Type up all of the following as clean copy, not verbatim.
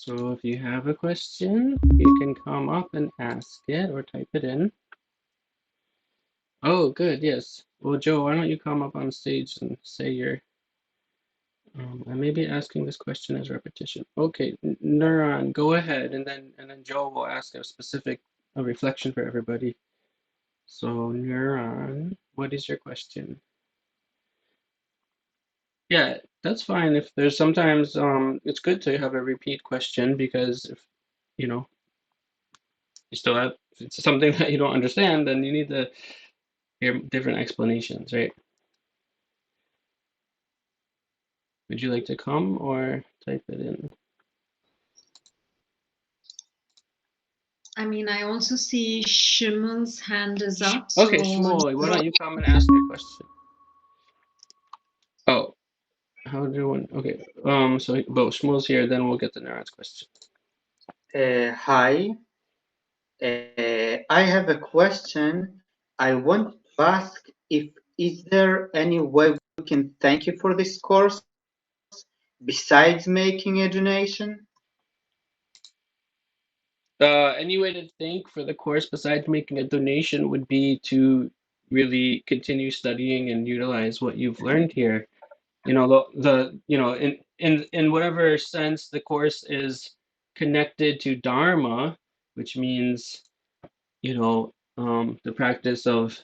So if you have a question, you can come up and ask it or type it in. Oh, good, yes. Well, Joe, why don't you come up on stage and say your, I may be asking this question as repetition. Okay, Neuron, go ahead, and then Joe will ask a reflection for everybody. So Neuron, what is your question? Yeah, that's fine. If there's sometimes it's good to have a repeat question because if you know you still have if it's something that you don't understand, then you need to hear different explanations, right? Would you like to come or type it in? I mean, I also see Shimon's hand is up, Okay, so Shmuel, why don't you come and ask your question? Oh, how do one? Okay, so but Shmuel's here, then we'll get the Neuron's question. Hi, I have a question. I want to ask if is there any way we can thank you for this course besides making a donation? Any way to thank for the course besides making a donation would be to really continue studying and utilize what you've learned here. You know, in whatever sense the course is connected to Dharma, which means, the practice of,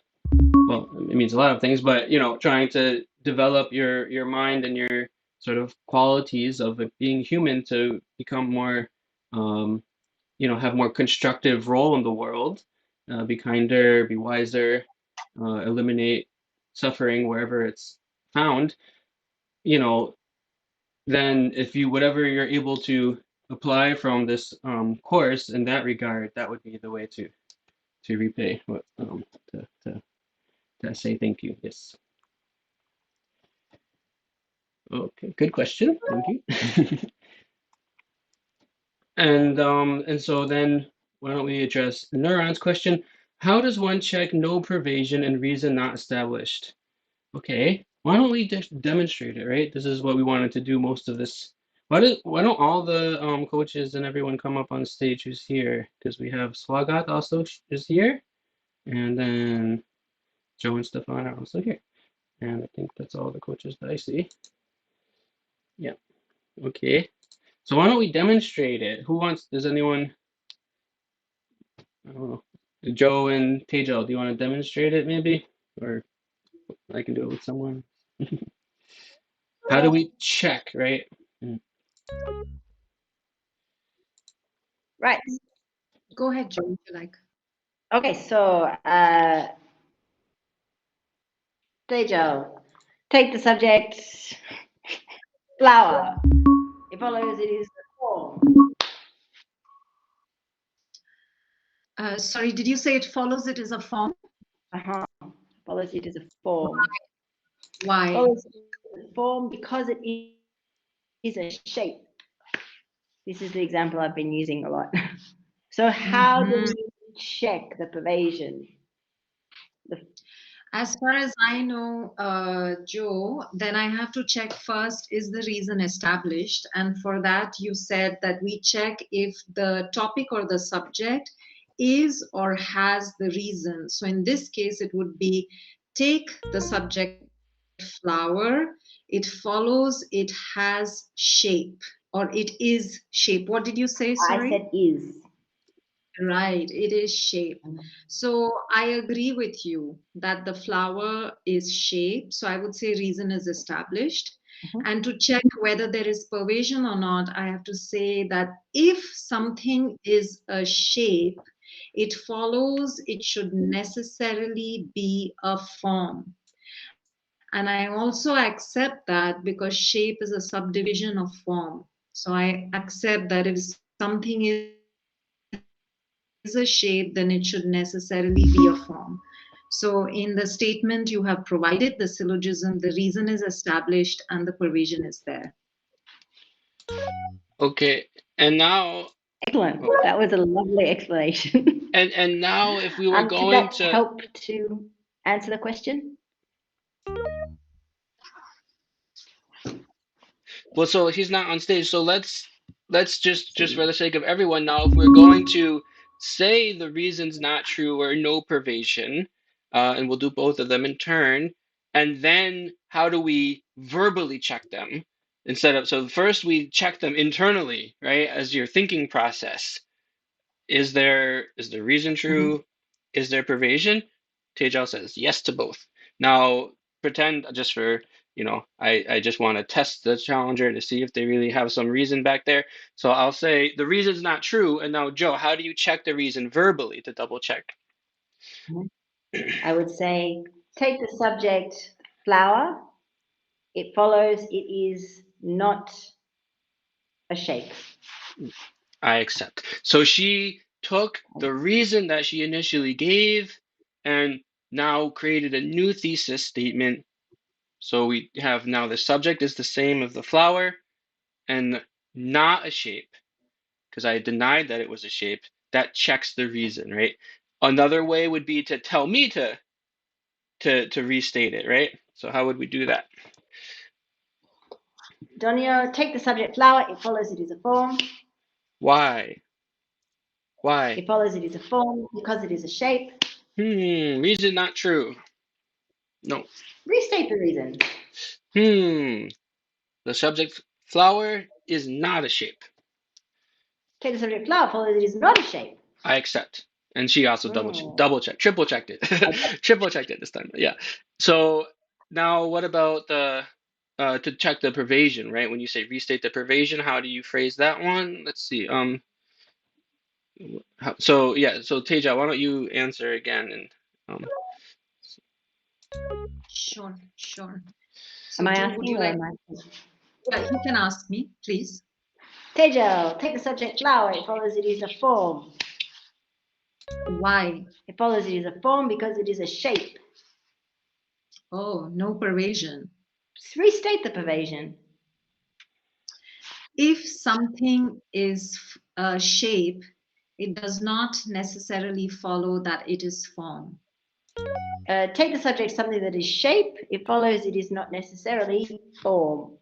well, it means a lot of things, but trying to develop your mind and your sort of qualities of being human to become more um, have more constructive role in the world, be kinder, be wiser, eliminate suffering wherever it's found, you know, then if you whatever you're able to apply from this course in that regard, that would be the way to repay, to say thank you. Yes. Okay, good question. Thank you. And so then why don't we address Neuron's question? How does one check no pervasion and reason not established? Okay, why don't we just demonstrate it, right? This is what we wanted to do most of this. Why don't all the coaches and everyone come up on stage who's here? Because we have Swagat also is here, and then Joe and Stefan are also here. And I think that's all the coaches that I see. Yeah. Okay. So why don't we demonstrate it? Does anyone, I don't know, Joe and Tejal, do you want to demonstrate it maybe? Or I can do it with someone. How do we check, right? Mm. Right. go ahead, Joe, if you like. Okay, so Tejo, take the subject flower. It follows it is the form. Sorry, did you say it follows it as a form? Follows it as a form. Why? Follows it as a form because it is a shape. This is the example I've been using a lot. So how do we check the pervasion? As far as I know, Joe, then I have to check first, is the reason established? And for that, you said that we check if the topic or the subject is or has the reason. So in this case, it would be take the subject flower, it follows, it has shape, or it is shape. What did you say? Sorry? I said is. Right, it is shape. So I agree with you that the flower is shape. So I would say reason is established. And to check whether there is pervasion or not, I have to say that if something is a shape, it follows it should necessarily be a form. And I also accept that because shape is a subdivision of form. So I accept that if something is a shape, then it should necessarily be a form. So in the statement you have provided, the syllogism, the reason is established and the pervasion is there. Okay, and now. Excellent. That was a lovely explanation. And now if we were Did going that to help to answer the question? well, so he's not on stage, so let's let's just for the sake of everyone now, if we're going to say the reason's not true or no pervasion, and we'll do both of them in turn, and then how do we verbally check them instead of, so first we check them internally, right, as your thinking process. Is the reason true? Is there pervasion? Tejal says yes to both. Now, pretend just for, I just want to test the challenger to see if they really have some reason back there. So I'll say the reason's not true. And now, Joe, how do you check the reason verbally to double check? I would say take the subject flower. It follows it is not a shape. I accept. So she took the reason that she initially gave and now created a new thesis statement. So we have now the subject is the same as the flower and not a shape, because I denied that it was a shape. That checks the reason, right? Another way would be to tell me to restate it, right? So how would we do that? Donio, take the subject flower. It follows it is a form. Why? Why? It follows it is a form because it is a shape. Reason not true. No. Restate the reason. The subject flower is not a shape. Take the subject flower, follows it is not a shape. I accept. And she also double checked, triple checked it. Triple checked it this time. Yeah. So now what about the to check the pervasion, right? When you say restate the pervasion, how do you phrase that one? Let's see. So Teja, why don't you answer again? And Sure. So am I Joe, asking would you or like? am I? Yeah, you can ask me, please. Tejo, take the subject flower. It follows it is a form. Why? It follows it is a form because it is a shape. Oh, no pervasion. Restate the pervasion. If something is a shape, it does not necessarily follow that it is form. Take the subject something that is shape. It follows it is not necessarily form.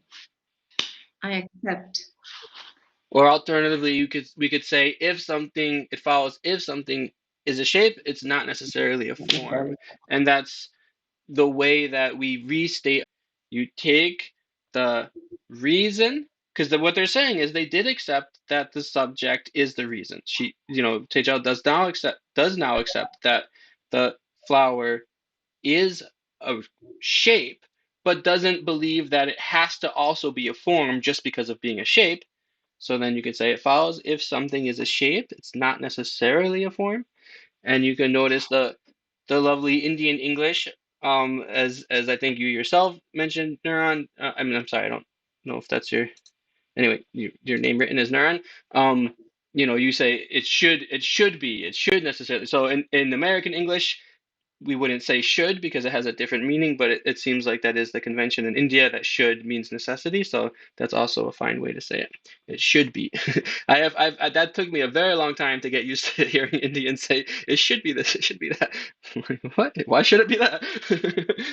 I accept. or alternatively, we could say if something it follows if something is a shape, it's not necessarily a form, and that's the way that we restate. You take the reason, because what they're saying is they did accept that the subject is the reason. Tejal does now accept that the flower is a shape, but doesn't believe that it has to also be a form just because of being a shape. So then you could say it follows if something is a shape, it's not necessarily a form. And you can notice the lovely Indian English, as I think you yourself mentioned, Neuron. I'm sorry, I don't know if that's your name written as Neuron. You say it should necessarily. So in American English, we wouldn't say should because it has a different meaning, but it seems like that is the convention in India, that should means necessity. So that's also a fine way to say it. It should be. That took me a very long time to get used to hearing Indians say it should be this, it should be that. What? Why should it be that?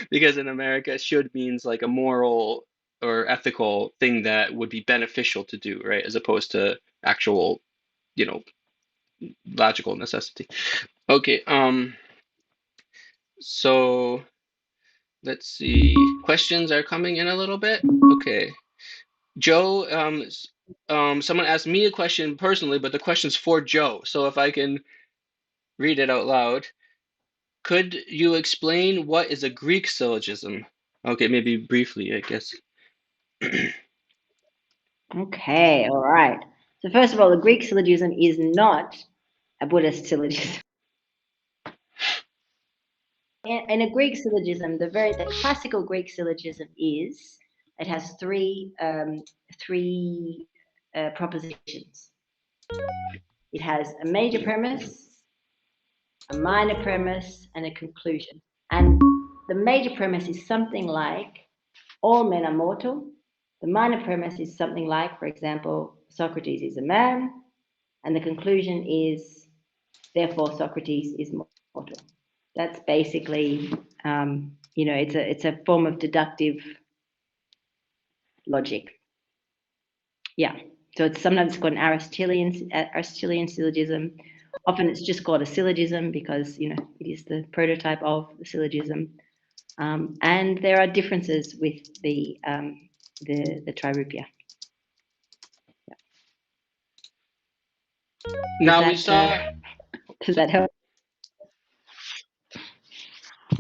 Because in America, should means like a moral or ethical thing that would be beneficial to do, right? As opposed to actual, you know, logical necessity. Okay. So let's see. Questions are coming in a little bit. Okay. Joe, someone asked me a question personally, but the question's for Joe. So if I can read it out loud. Could you explain what is a Greek syllogism? Okay, maybe briefly, I guess. Okay, all right. So first of all, the Greek syllogism is not a Buddhist syllogism. In a Greek syllogism, the classical Greek syllogism is it has three propositions. It has a major premise, a minor premise, and a conclusion. And the major premise is something like all men are mortal. The minor premise is something like, for example, Socrates is a man, and the conclusion is therefore Socrates is mortal. That's basically, it's a form of deductive logic. Yeah. So it's sometimes called an Aristotelian syllogism. Often it's just called a syllogism because it is the prototype of the syllogism. And there are differences with the trirupia. Yeah. Now we saw. Does that help?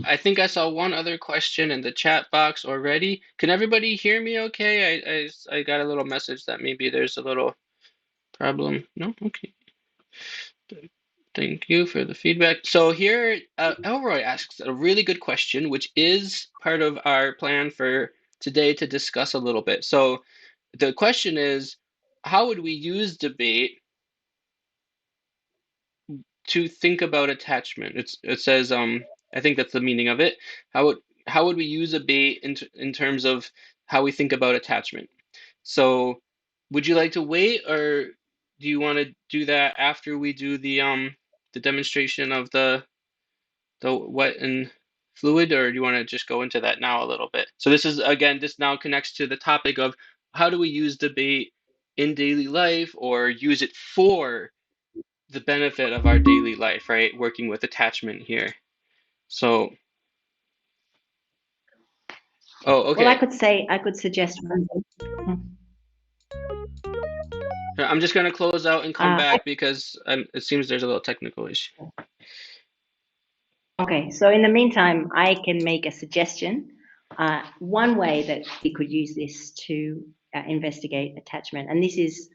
I think I saw one other question in the chat box already. Can everybody hear me okay? I got a little message that maybe there's a little problem. No? Okay. Thank you for the feedback. So here, Elroy asks a really good question, which is part of our plan for today to discuss a little bit. So the question is, how would we use debate to think about attachment? It says, I think that's the meaning of it. How would we use debate in terms of how we think about attachment? So would you like to wait, or do you want to do that after we do the demonstration of the wet and fluid, or do you want to just go into that now a little bit? So this is, again, this now connects to the topic of how do we use debate in daily life or use it for the benefit of our daily life, right? Working with attachment here. So, oh, Well, okay. I could suggest one thing. I'm just going to close out and come back because it seems there's a little technical issue. Okay, so in the meantime, I can make a suggestion. One way that we could use this to investigate attachment, and this is,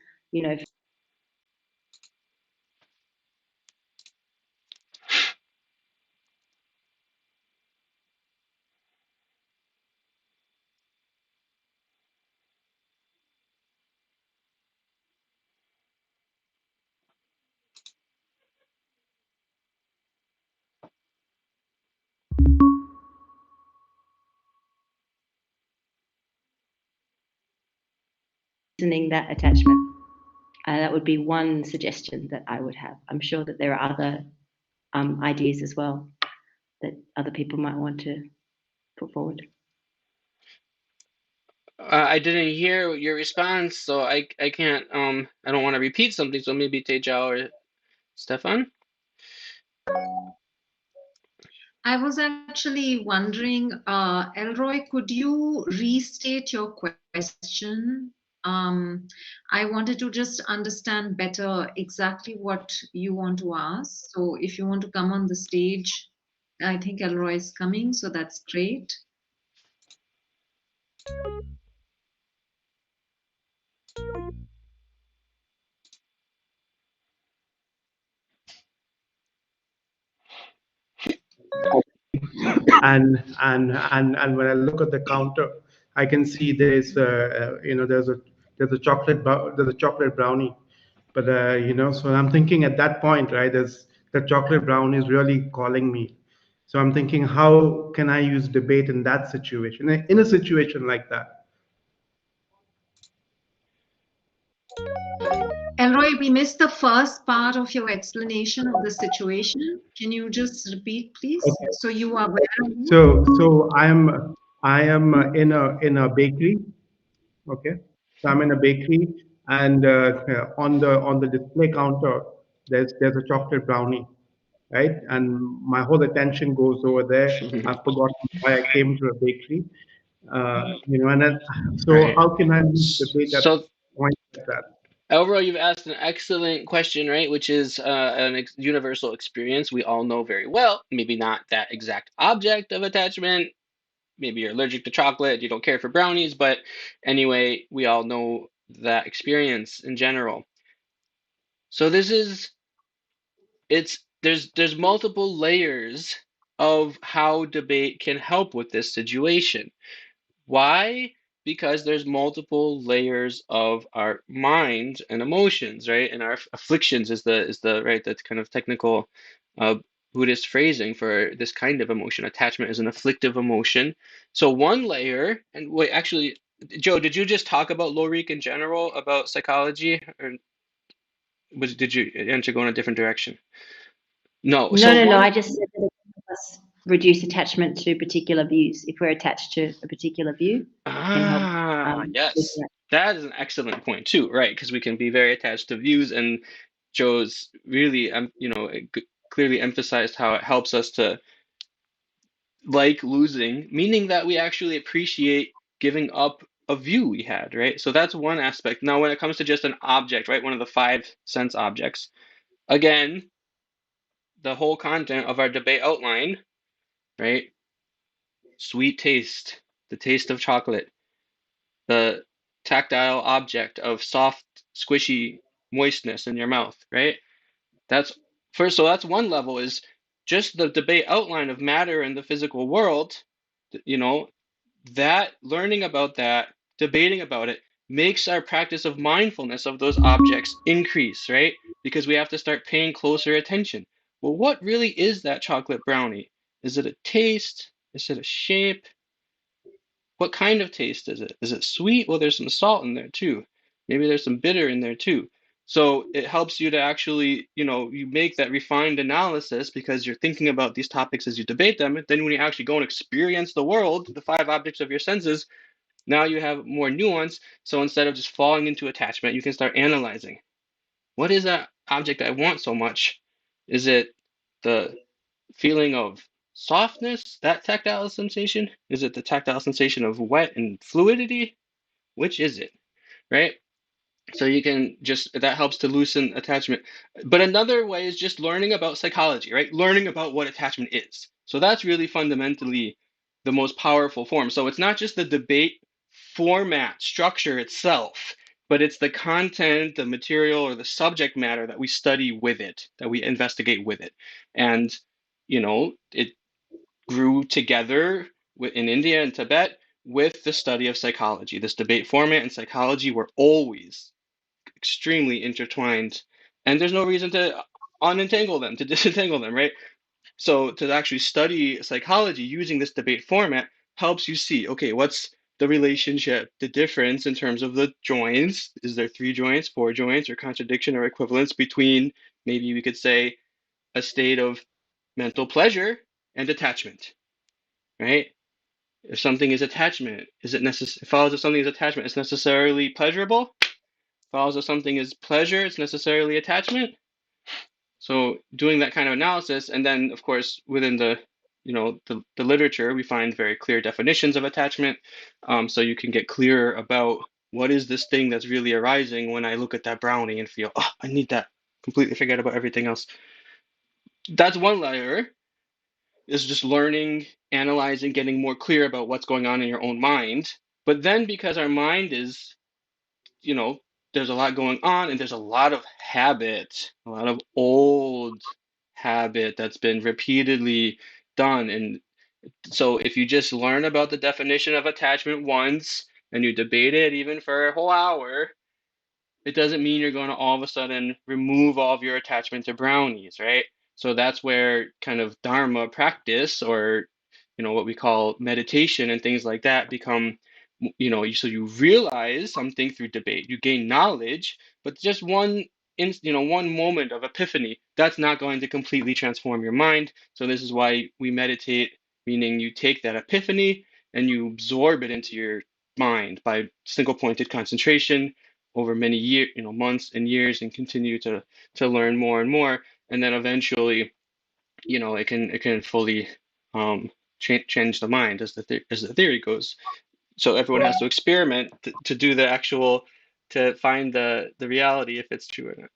listening that attachment. That would be one suggestion that I would have. I'm sure that there are other ideas as well that other people might want to put forward. I didn't hear your response, so I can't, I don't want to repeat something, so maybe Tejal or Stefan? I was actually wondering, Elroy, could you restate your question? I wanted to just understand better exactly what you want to ask. So if you want to come on the stage, I think Elroy is coming, so that's great. And when I look at the counter, I can see there's there's a chocolate brownie, but so I'm thinking at that point, right? There's the chocolate brownie is really calling me. So I'm thinking, how can I use debate in that situation, in a situation like that? Elroy, we missed the first part of your explanation of the situation. Can you just repeat, please? Okay. So you are where? So I am in a bakery. Okay, so I'm in a bakery, and on the display counter, there's a chocolate brownie, right? And my whole attention goes over there. I've forgotten why I came to a bakery, and then, so Right. how can I use debate at So, point like that? Elroy, you've asked an excellent question, right? Which is an universal experience we all know very well. Maybe not that exact object of attachment. Maybe you're allergic to chocolate, you don't care for brownies, but anyway, we all know that experience in general. So there's multiple layers of how debate can help with this situation. Why? Because there's multiple layers of our mind and emotions, right? And our afflictions is the right, that's kind of technical Buddhist phrasing for this kind of emotion. Attachment is an afflictive emotion. So one layer, and wait, actually, Joe, did you just talk about Lorik in general, about psychology, or did you answer go in a different direction? No. So No. one, I just said that reduce attachment to particular views. If we're attached to a particular view, it can help. Yes. That is an excellent point too, right? Because we can be very attached to views, and Joe's really, clearly emphasized how it helps us to like losing, meaning that we actually appreciate giving up a view we had, right? So that's one aspect. Now, when it comes to just an object, right, one of the five sense objects, again, the whole content of our debate outline, right? Sweet taste, the taste of chocolate, the tactile object of soft, squishy moistness in your mouth, right? That's first, so that's one level is just the debate outline of matter in the physical world, you know, that learning about that, debating about it, makes our practice of mindfulness of those objects increase, right? Because we have to start paying closer attention. Well, what really is that chocolate brownie? Is it a taste? Is it a shape? What kind of taste is it? Is it sweet? Well, there's some salt in there too. Maybe there's some bitter in there too. So it helps you to actually, you make that refined analysis because you're thinking about these topics as you debate them. Then when you actually go and experience the world, the five objects of your senses, now you have more nuance. So instead of just falling into attachment, you can start analyzing. What is that object I want so much? Is it the feeling of softness, that tactile sensation? Is it the tactile sensation of wet and fluidity? Which is it, right? So you can just, that helps to loosen attachment. But another way is just learning about psychology, right? Learning about what attachment is. So that's really fundamentally the most powerful form. So it's not just the debate format structure itself, but it's the content, the material, or the subject matter that we study with it, that we investigate with it. And, it grew together in India and Tibet with the study of psychology. This debate format and psychology were always extremely intertwined, and there's no reason to unentangle them, to disentangle them, right? So to actually study psychology using this debate format helps you see, okay, what's the relationship, the difference in terms of the joints? Is there three joints, four joints, or contradiction or equivalence between, maybe we could say, a state of mental pleasure and attachment, right? If something is attachment, is it follows if something is attachment, it's necessarily pleasurable? Follows if something is pleasure, it's necessarily attachment? So doing that kind of analysis, and then of course within the literature, we find very clear definitions of attachment. So you can get clearer about what is this thing that's really arising when I look at that brownie and feel, oh, I need that. Completely forget about everything else. That's one layer, is just learning, analyzing, getting more clear about what's going on in your own mind. But then because our mind is, you know, there's a lot going on and there's a lot of habit, a lot of old habit that's been repeatedly done. And so if you just learn about the definition of attachment once and you debate it even for a whole hour, it doesn't mean you're going to all of a sudden remove all of your attachment to brownies, right? So that's where kind of Dharma practice, or what we call meditation and things like that, become, so you realize something through debate, you gain knowledge, but just one moment of epiphany, that's not going to completely transform your mind. So this is why we meditate, meaning you take that epiphany and you absorb it into your mind by single pointed concentration over many years, months and years, and continue to learn more and more, and then eventually, it can fully change the mind, as the theory goes. So everyone has to experiment to do the actual, to find the reality, if it's true or not.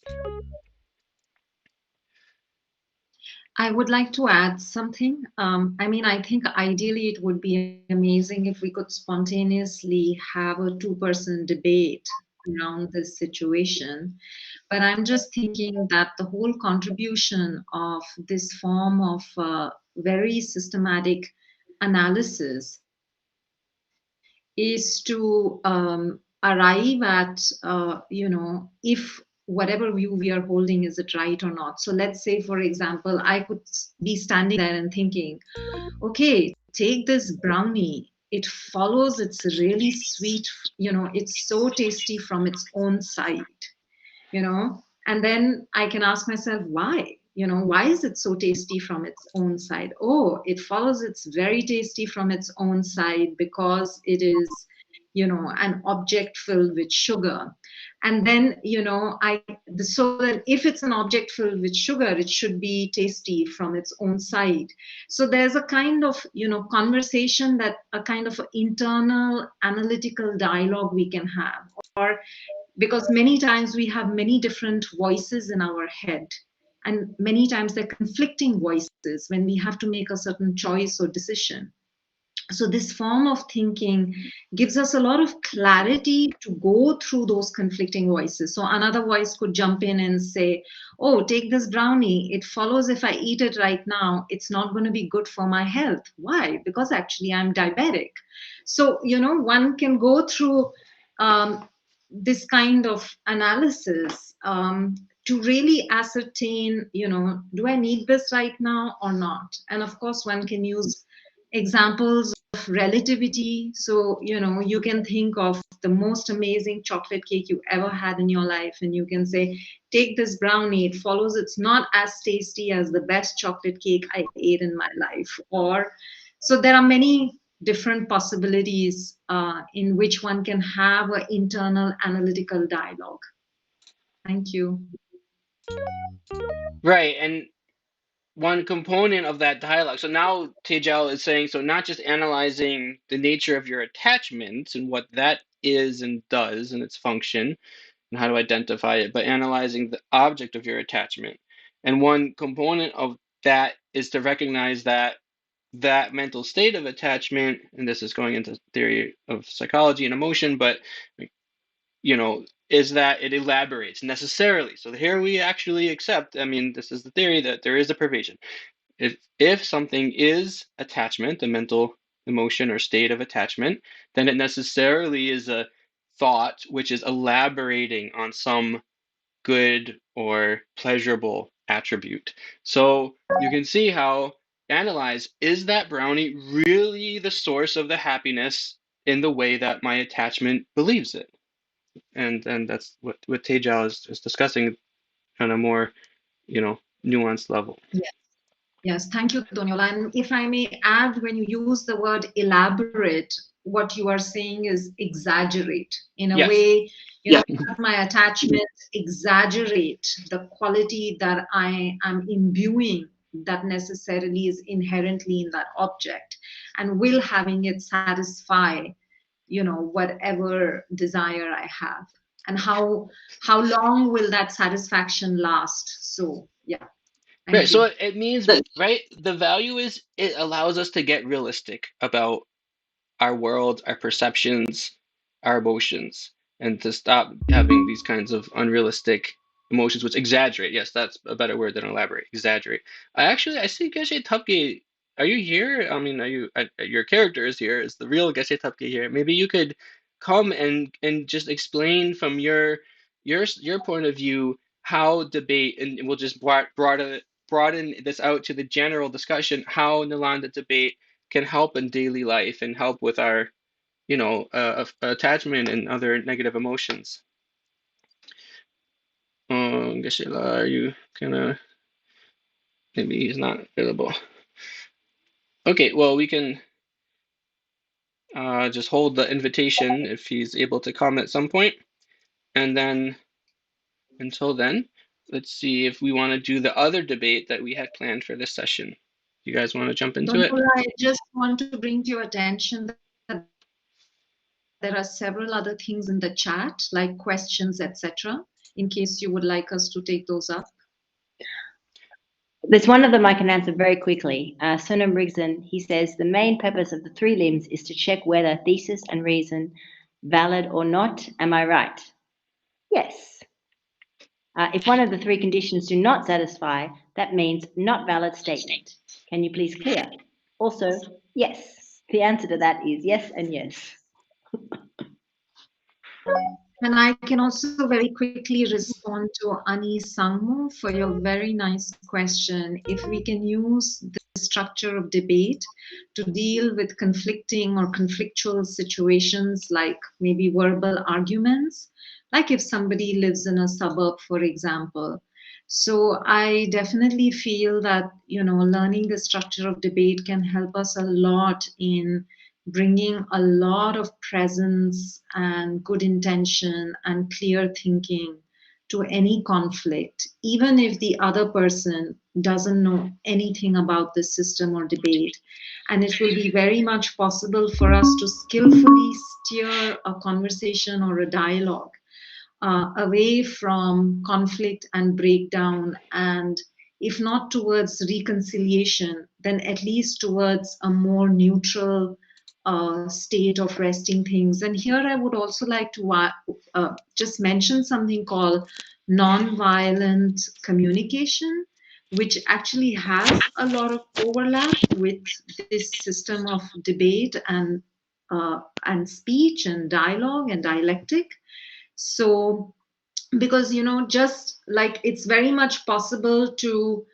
I would like to add something. I think ideally it would be amazing if we could spontaneously have a two-person debate around this situation. But I'm just thinking that the whole contribution of this form of very systematic analysis is to arrive at, if whatever view we are holding, is it right or not? So let's say, for example, I could be standing there and thinking, okay, take this brownie. It follows, it's really sweet, it's so tasty from its own side, and then I can ask myself, why? why is it so tasty from its own side? Oh, it follows it's very tasty from its own side because it is, an object filled with sugar. And then, so that if it's an object filled with sugar, it should be tasty from its own side. So there's a kind of, conversation, that a kind of internal analytical dialogue we can have. Or because many times we have many different voices in our head, and many times they're conflicting voices when we have to make a certain choice or decision. So this form of thinking gives us a lot of clarity to go through those conflicting voices. So another voice could jump in and say, oh, take this brownie, it follows if I eat it right now, it's not going to be good for my health. Why? Because actually I'm diabetic. So one can go through this kind of analysis to really ascertain, do I need this right now or not? And of course, one can use examples of relativity. So, you can think of the most amazing chocolate cake you ever had in your life, and you can say, take this brownie, it follows it's not as tasty as the best chocolate cake I ate in my life. Or, so there are many different possibilities in which one can have an internal analytical dialogue. Thank you. Right, and one component of that dialogue. So now Tejal is saying, so not just analyzing the nature of your attachment and what that is and does and its function and how to identify it, but analyzing the object of your attachment. And one component of that is to recognize that that mental state of attachment, and this is going into theory of psychology and emotion, but is that it elaborates necessarily. So here we actually accept, I mean, this is the theory that there is a pervasion. If something is attachment, a mental emotion or state of attachment, then it necessarily is a thought which is elaborating on some good or pleasurable attribute. So you can see how analyze, is that brownie really the source of the happiness in the way that my attachment believes it? And that's what Tejal is discussing on a more, nuanced level. Yes, thank you, Doniola. And if I may add, when you use the word elaborate, what you are saying is exaggerate. In a Yes. way, my attachments exaggerate the quality that I am imbuing that necessarily is inherently in that object, and will having it satisfy, whatever desire I have. And how long will that satisfaction last? So yeah, Right. thank So you. it means, right, the value is it allows us to get realistic about our world, our perceptions, our emotions, and to stop having these kinds of unrealistic emotions, which exaggerate. Yes, that's a better word than elaborate. Exaggerate. I see Geshe Tupke. Are you here? I mean, your character is here. Is the real Geshe Tupke here? Maybe you could come and just explain from your point of view how debate, and we'll just broaden this out to the general discussion, how Nalanda debate can help in daily life and help with our, attachment and other negative emotions. Geshe-la, are you gonna? Maybe he's not available. Okay, well, we can just hold the invitation if he's able to come at some point, and then until then, let's see if we want to do the other debate that we had planned for this session. You guys want to jump into it? I just want to bring to your attention that there are several other things in the chat, like questions, etc., in case you would like us to take those up. There's one of them I can answer very quickly. Sunam Brigson, he says, the main purpose of the three limbs is to check whether thesis and reason valid or not. Am I right? Yes. If one of the three conditions do not satisfy, that means not valid statement. Can you please clear? Also, yes. The answer to that is yes and yes. And I can also very quickly respond to Ani Sangmo for your very nice question. If we can use the structure of debate to deal with conflicting or conflictual situations, like maybe verbal arguments, like if somebody lives in a suburb, for example. So I definitely feel that, learning the structure of debate can help us a lot in bringing a lot of presence and good intention and clear thinking to any conflict, even if the other person doesn't know anything about the system or debate. And it will be very much possible for us to skillfully steer a conversation or a dialogue away from conflict and breakdown, and if not towards reconciliation, then at least towards a more neutral state of resting things. And here I would also like to just mention something called nonviolent communication, which actually has a lot of overlap with this system of debate and speech and dialogue and dialectic. So, because, just like it's very much possible to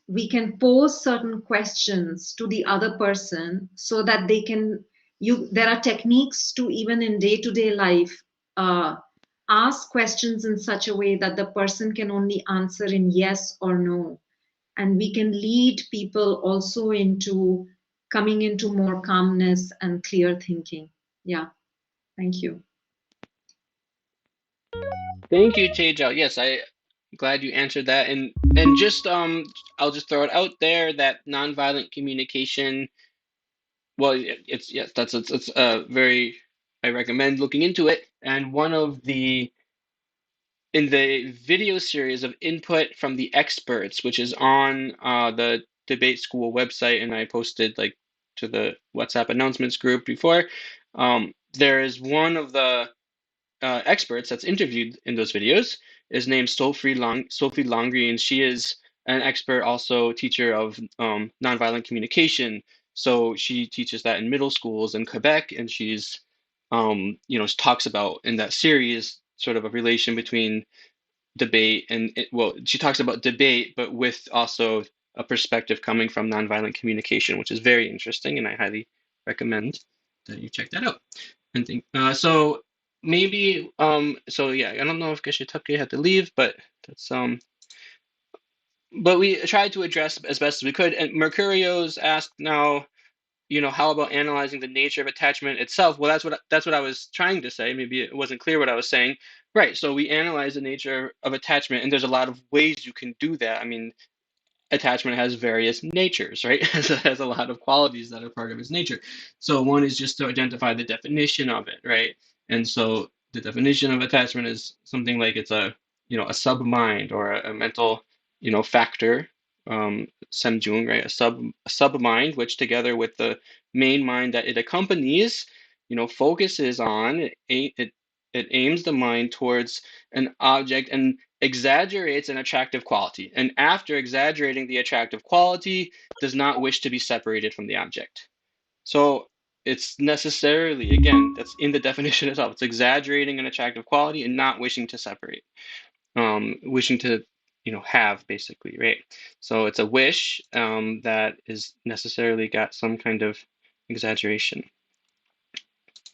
we can pose certain questions to the other person so that they can, there are techniques to, even in day to day life, uh, ask questions in such a way that the person can only answer in yes or no. And we can lead people also into coming into more calmness and clear thinking. Yeah, thank you. Thank you, Tejal. Yes, I'm glad you answered that. And just I'll just throw it out there that nonviolent communication, well, it's yes, it's very, I recommend looking into it. And one of the in the video series of input from the experts, which is on the debate school website, and I posted like to the WhatsApp announcements group before. There is one of the experts that's interviewed in those videos is named Sophie Longry, and she is an expert, also teacher of nonviolent communication. So she teaches that in middle schools in Quebec, and she's talks about in that series sort of a relation between debate and well, she talks about debate, but with also a perspective coming from nonviolent communication, which is very interesting, and I highly recommend that you check that out. And think so maybe so yeah, I don't know if Geshitake had to leave, but that's but we tried to address as best as we could. And Mercurio's asked now, how about analyzing the nature of attachment itself? Well, that's what I was trying to say. Maybe it wasn't clear what I was saying. Right. So we analyze the nature of attachment, and there's a lot of ways you can do that. I mean, attachment has various natures, right? It has a lot of qualities that are part of its nature. So one is just to identify the definition of it, right? And so the definition of attachment is something like it's a sub-mind or a mental, factor, semjung, right? A sub-mind, which together with the main mind that it accompanies, focuses on, it aims the mind towards an object and exaggerates an attractive quality, and after exaggerating the attractive quality, does not wish to be separated from the object. So it's necessarily, again, that's in the definition itself. It's exaggerating an attractive quality and not wishing to separate, wishing to, have basically, right? So it's a wish that is necessarily got some kind of exaggeration.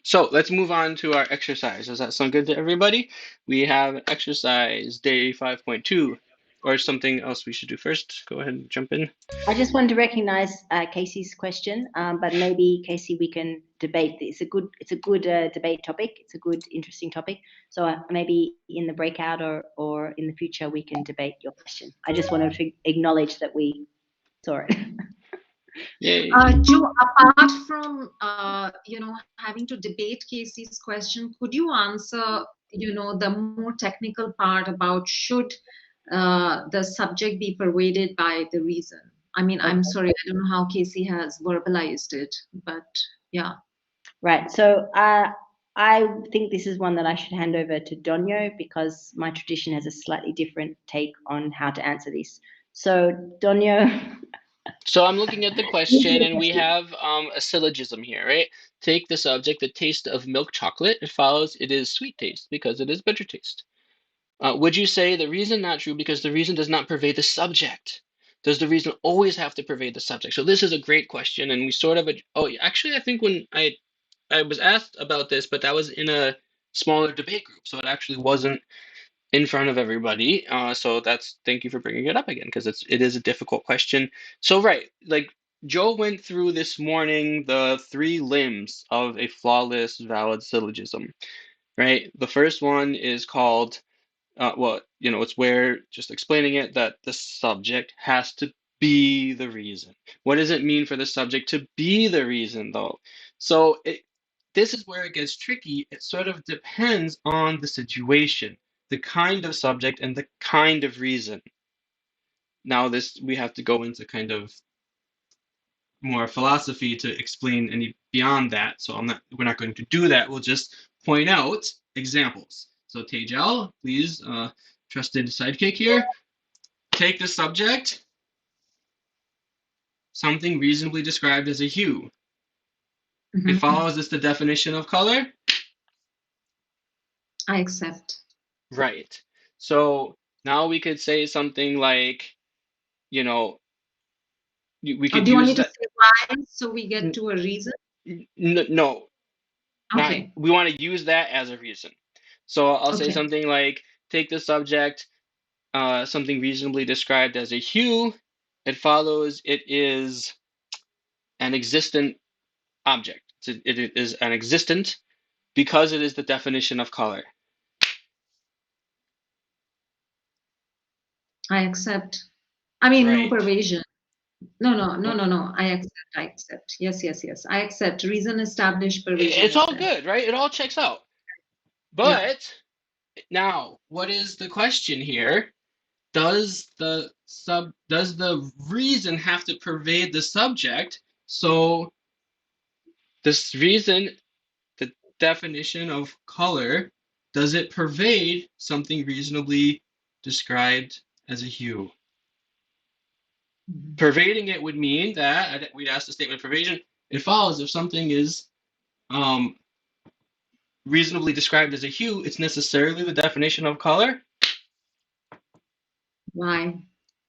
So let's move on to our exercise. Does that sound good to everybody? We have exercise day 5.2, or something else we should do first. Go ahead and jump in. I just wanted to recognise Casey's question, but maybe Casey, we can debate. It's a good debate topic. It's a good, interesting topic. So maybe in the breakout or in the future we can debate your question. I just wanted to acknowledge that we saw it. Yay. Joe, apart from having to debate Casey's question, could you answer the more technical part about should the subject be pervaded by the reason? I mean, I'm sorry, I don't know how Casey has verbalized it, but yeah. Right. So I think this is one that I should hand over to Donyo because my tradition has a slightly different take on how to answer this. So Donyo. So I'm looking at the question, and we have a syllogism here, right? Take the subject, the taste of milk chocolate. It follows it is sweet taste because it is bitter taste. Would you say the reason not true because the reason does not pervade the subject? Does the reason always have to pervade the subject? So this is a great question, and we sort of actually I think when I was asked about this, but that was in a smaller debate group, so it actually wasn't in front of everybody. So thank you for bringing it up again because it is a difficult question. So right, like Joe went through this morning the three limbs of a flawless valid syllogism, right? The first one is called well, it's where just explaining it that the subject has to be the reason. What does it mean for the subject to be the reason, though? So this is where it gets tricky. It sort of depends on the situation, the kind of subject, and the kind of reason. Now, this we have to go into kind of more philosophy to explain any beyond that. So we're not going to do that. We'll just point out examples. So Tejal, please, trusted sidekick here, take the subject, something reasonably described as a hue. It follows it's the definition of color. I accept. Right. So now we could say something like, you know, we Or could do you want me use to that. say why so we get to a reason? No, not Okay. we want to use that as a reason. So I'll say Okay. something like, take the subject, something reasonably described as a hue. It follows it is an existent object. It is an existent because it is the definition of color. I accept. I mean, no Right. pervasion. No, no, no, Well, no, no. I accept. I accept. Yes, yes, yes. I accept. Reason established, pervasion it's is all there. good, right? It all checks out. Yeah. But now, what is the question here? Does the reason have to pervade the subject? So this reason, the definition of color, does it pervade something reasonably described as a hue? Pervading it would mean that we'd ask the statement of pervasion. It follows if something is um, reasonably described as a hue, it's necessarily the definition of color. Why?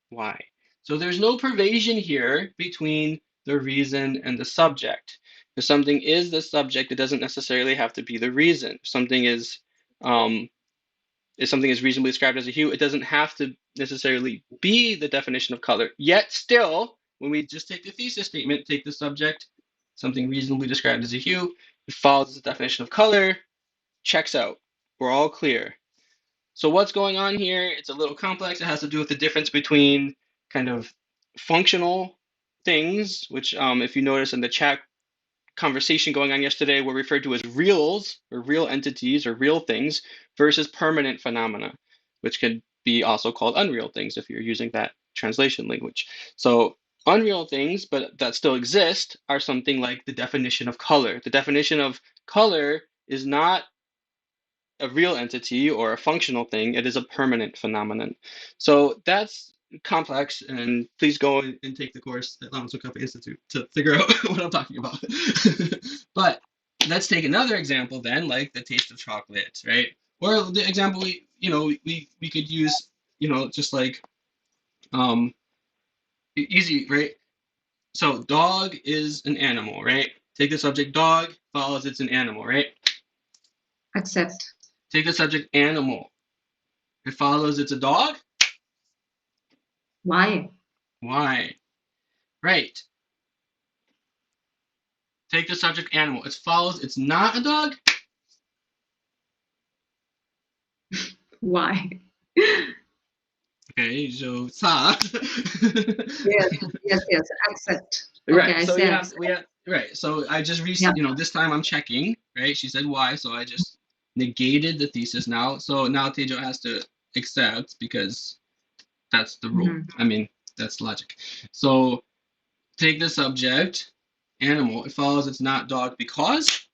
Why? So there's no pervasion here between the reason and the subject. If something is the subject, it doesn't necessarily have to be the reason. Um, if something is reasonably described as a hue, it doesn't have to necessarily be the definition of color. Yet still, when we just take the thesis statement, take the subject, something reasonably described as a hue, it follows the definition of color, checks out. We're all clear. So what's going on here? It's a little complex. It has to do with the difference between kind of functional things, which if you notice in the chat conversation going on yesterday were referred to as reals or real entities or real things versus permanent phenomena, which could be also called unreal things if you're using that translation language. So unreal things, but that still exist, are something like the definition of color. The definition of color is not a real entity or a functional thing, it is a permanent phenomenon. So that's complex, and please go and take the course at Lama Tsongkhapa Institute to figure out what I'm talking about. But let's take another example then, like the taste of chocolate, right? Or the example we could use, just like um easy, right? So dog is an animal, right? Take the subject dog, follows it's an animal, right? Accept. Take the subject animal. It follows it's a dog. Why? Why? Right. Take the subject animal. It follows it's not a dog. Why? Okay, so sa. Yes, yes, yes. Accept. Okay, Right. I So say you have accept. we have right. So I just Yeah. this time I'm checking. Right. She said why, so I just negated the thesis now. So now Tejo has to accept because that's the rule. I mean, that's logic. So take the subject animal. It follows it's not dog because.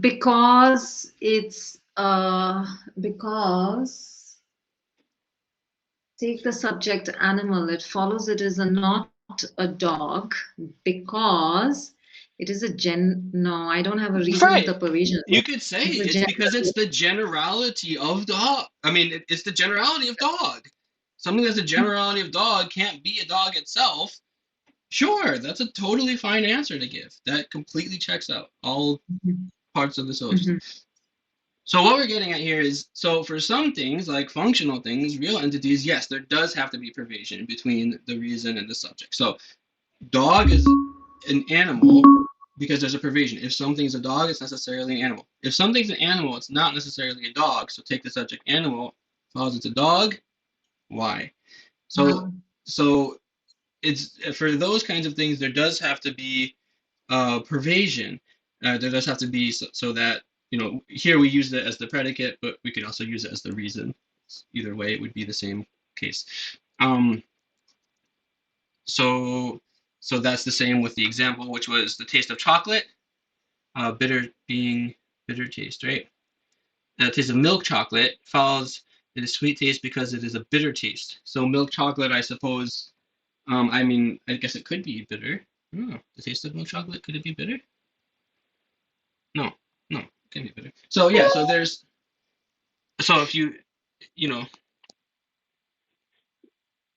Because because take the subject animal, it follows it is not a dog because it is a no, I don't have a reason with Right. the pervasion. You could say It's a it's because it's general. the generality of dog. I mean, it's the generality of dog. Something that's a generality of dog can't be a dog itself. Sure, that's a totally fine answer to give. That completely checks out all parts of the syllogism. So what we're getting at here is, so for some things, like functional things, real entities, yes, there does have to be provision between the reason and the subject. So dog is an animal because there's a provision. If something's a dog, it's necessarily an animal. If something's an animal, it's not necessarily a dog. So take the subject animal, follows it's a dog, why? So so it's for those kinds of things, there does have to be pervasion. There does have to be so that, here we use it as the predicate, but we could also use it as the reason. Either way, it would be the same case. Um, so so that's the same with the example, which was the taste of chocolate, bitter being bitter taste, right? The taste of milk chocolate follows it is sweet taste because it is a bitter taste. So milk chocolate, I suppose, I mean, I guess it could be bitter. The taste of milk chocolate, could it be bitter? No, no, it can't be bitter. So yeah, so if you know,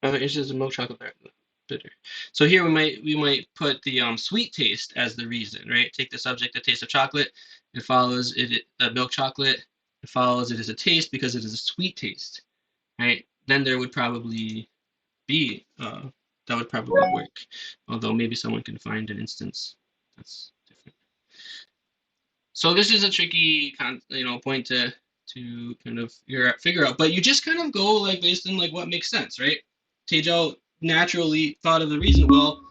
it's just a milk chocolate bitter. So here we might put the sweet taste as the reason, right? Take the subject, the taste of chocolate, it follows it milk chocolate, it follows it as a taste because it is a sweet taste, right? Then there would probably be that would probably work, although maybe someone can find an instance that's different. So this is a tricky point to kind of figure out, but you just kind of go like based on like what makes sense, right? Tejo naturally thought of the reason. Well,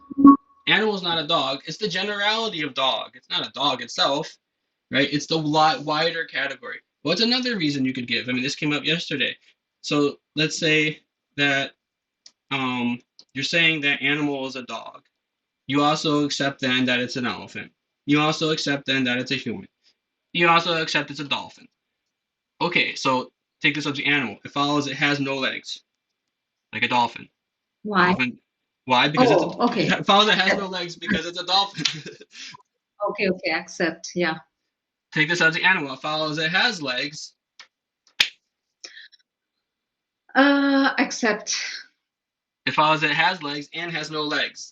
animal's not a dog. It's the generality of dog. It's not a dog itself, right? It's the lot wider category. What's another reason you could give? I mean, this came up yesterday. So let's say that you're saying that animal is a dog. You also accept then that it's an elephant. You also accept then that it's a human. You also accept it's a dolphin. Okay, so take the subject animal. It follows it has no legs, like a dolphin. Why? Dolphin. Why? Because Okay. It follows it has no legs because it's a dolphin. Okay, accept. Yeah. Take the subject animal. It follows it has legs. Accept. It follows it has legs and has no legs.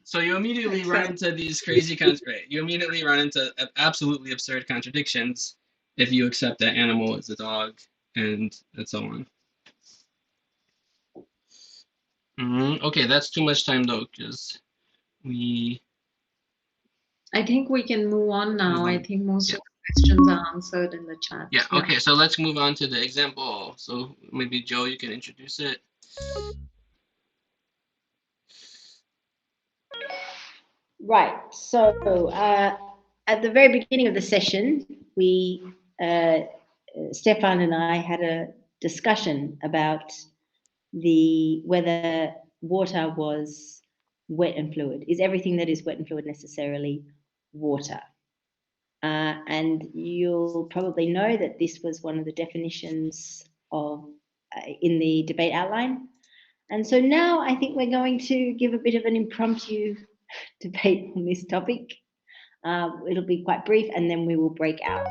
So you immediately run into these crazy you immediately run into absolutely absurd contradictions if you accept that animal is a dog and so on. Okay, that's too much time though, because I think we can move on now. I think most of the questions are answered in the chat. Yeah, okay, so let's move on to the example. So maybe Joe, you can introduce it. Right. So at the very beginning of the session, Stefan and I had a discussion about whether water was wet and fluid. Is everything that is wet and fluid necessarily water? And you'll probably know that this was one of the definitions of in the debate outline. And so now I think we're going to give a bit of an impromptu debate on this topic. It'll be quite brief, and then we will break out.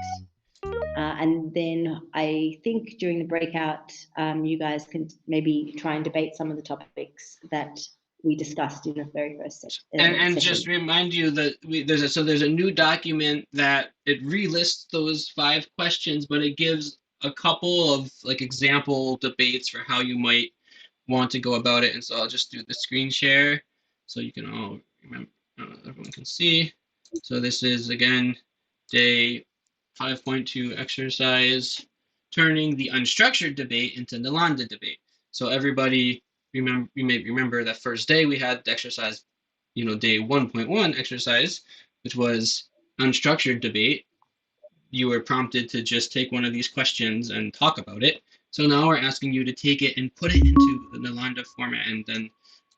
And then I think during the breakout, you guys can maybe try and debate some of the topics that we discussed in the very first session. And just remind you that there's a new document that it relists those 5 questions, but it gives a couple of like example debates for how you might want to go about it. And so I'll just do the screen share so you can all remember, everyone can see. So this is again day 5.2 exercise, turning the unstructured debate into Nalanda debate. So everybody you may remember that first day we had the exercise, day 1.1 exercise, which was unstructured debate. You were prompted to just take one of these questions and talk about it. So now we're asking you to take it and put it into the Nalanda format, and then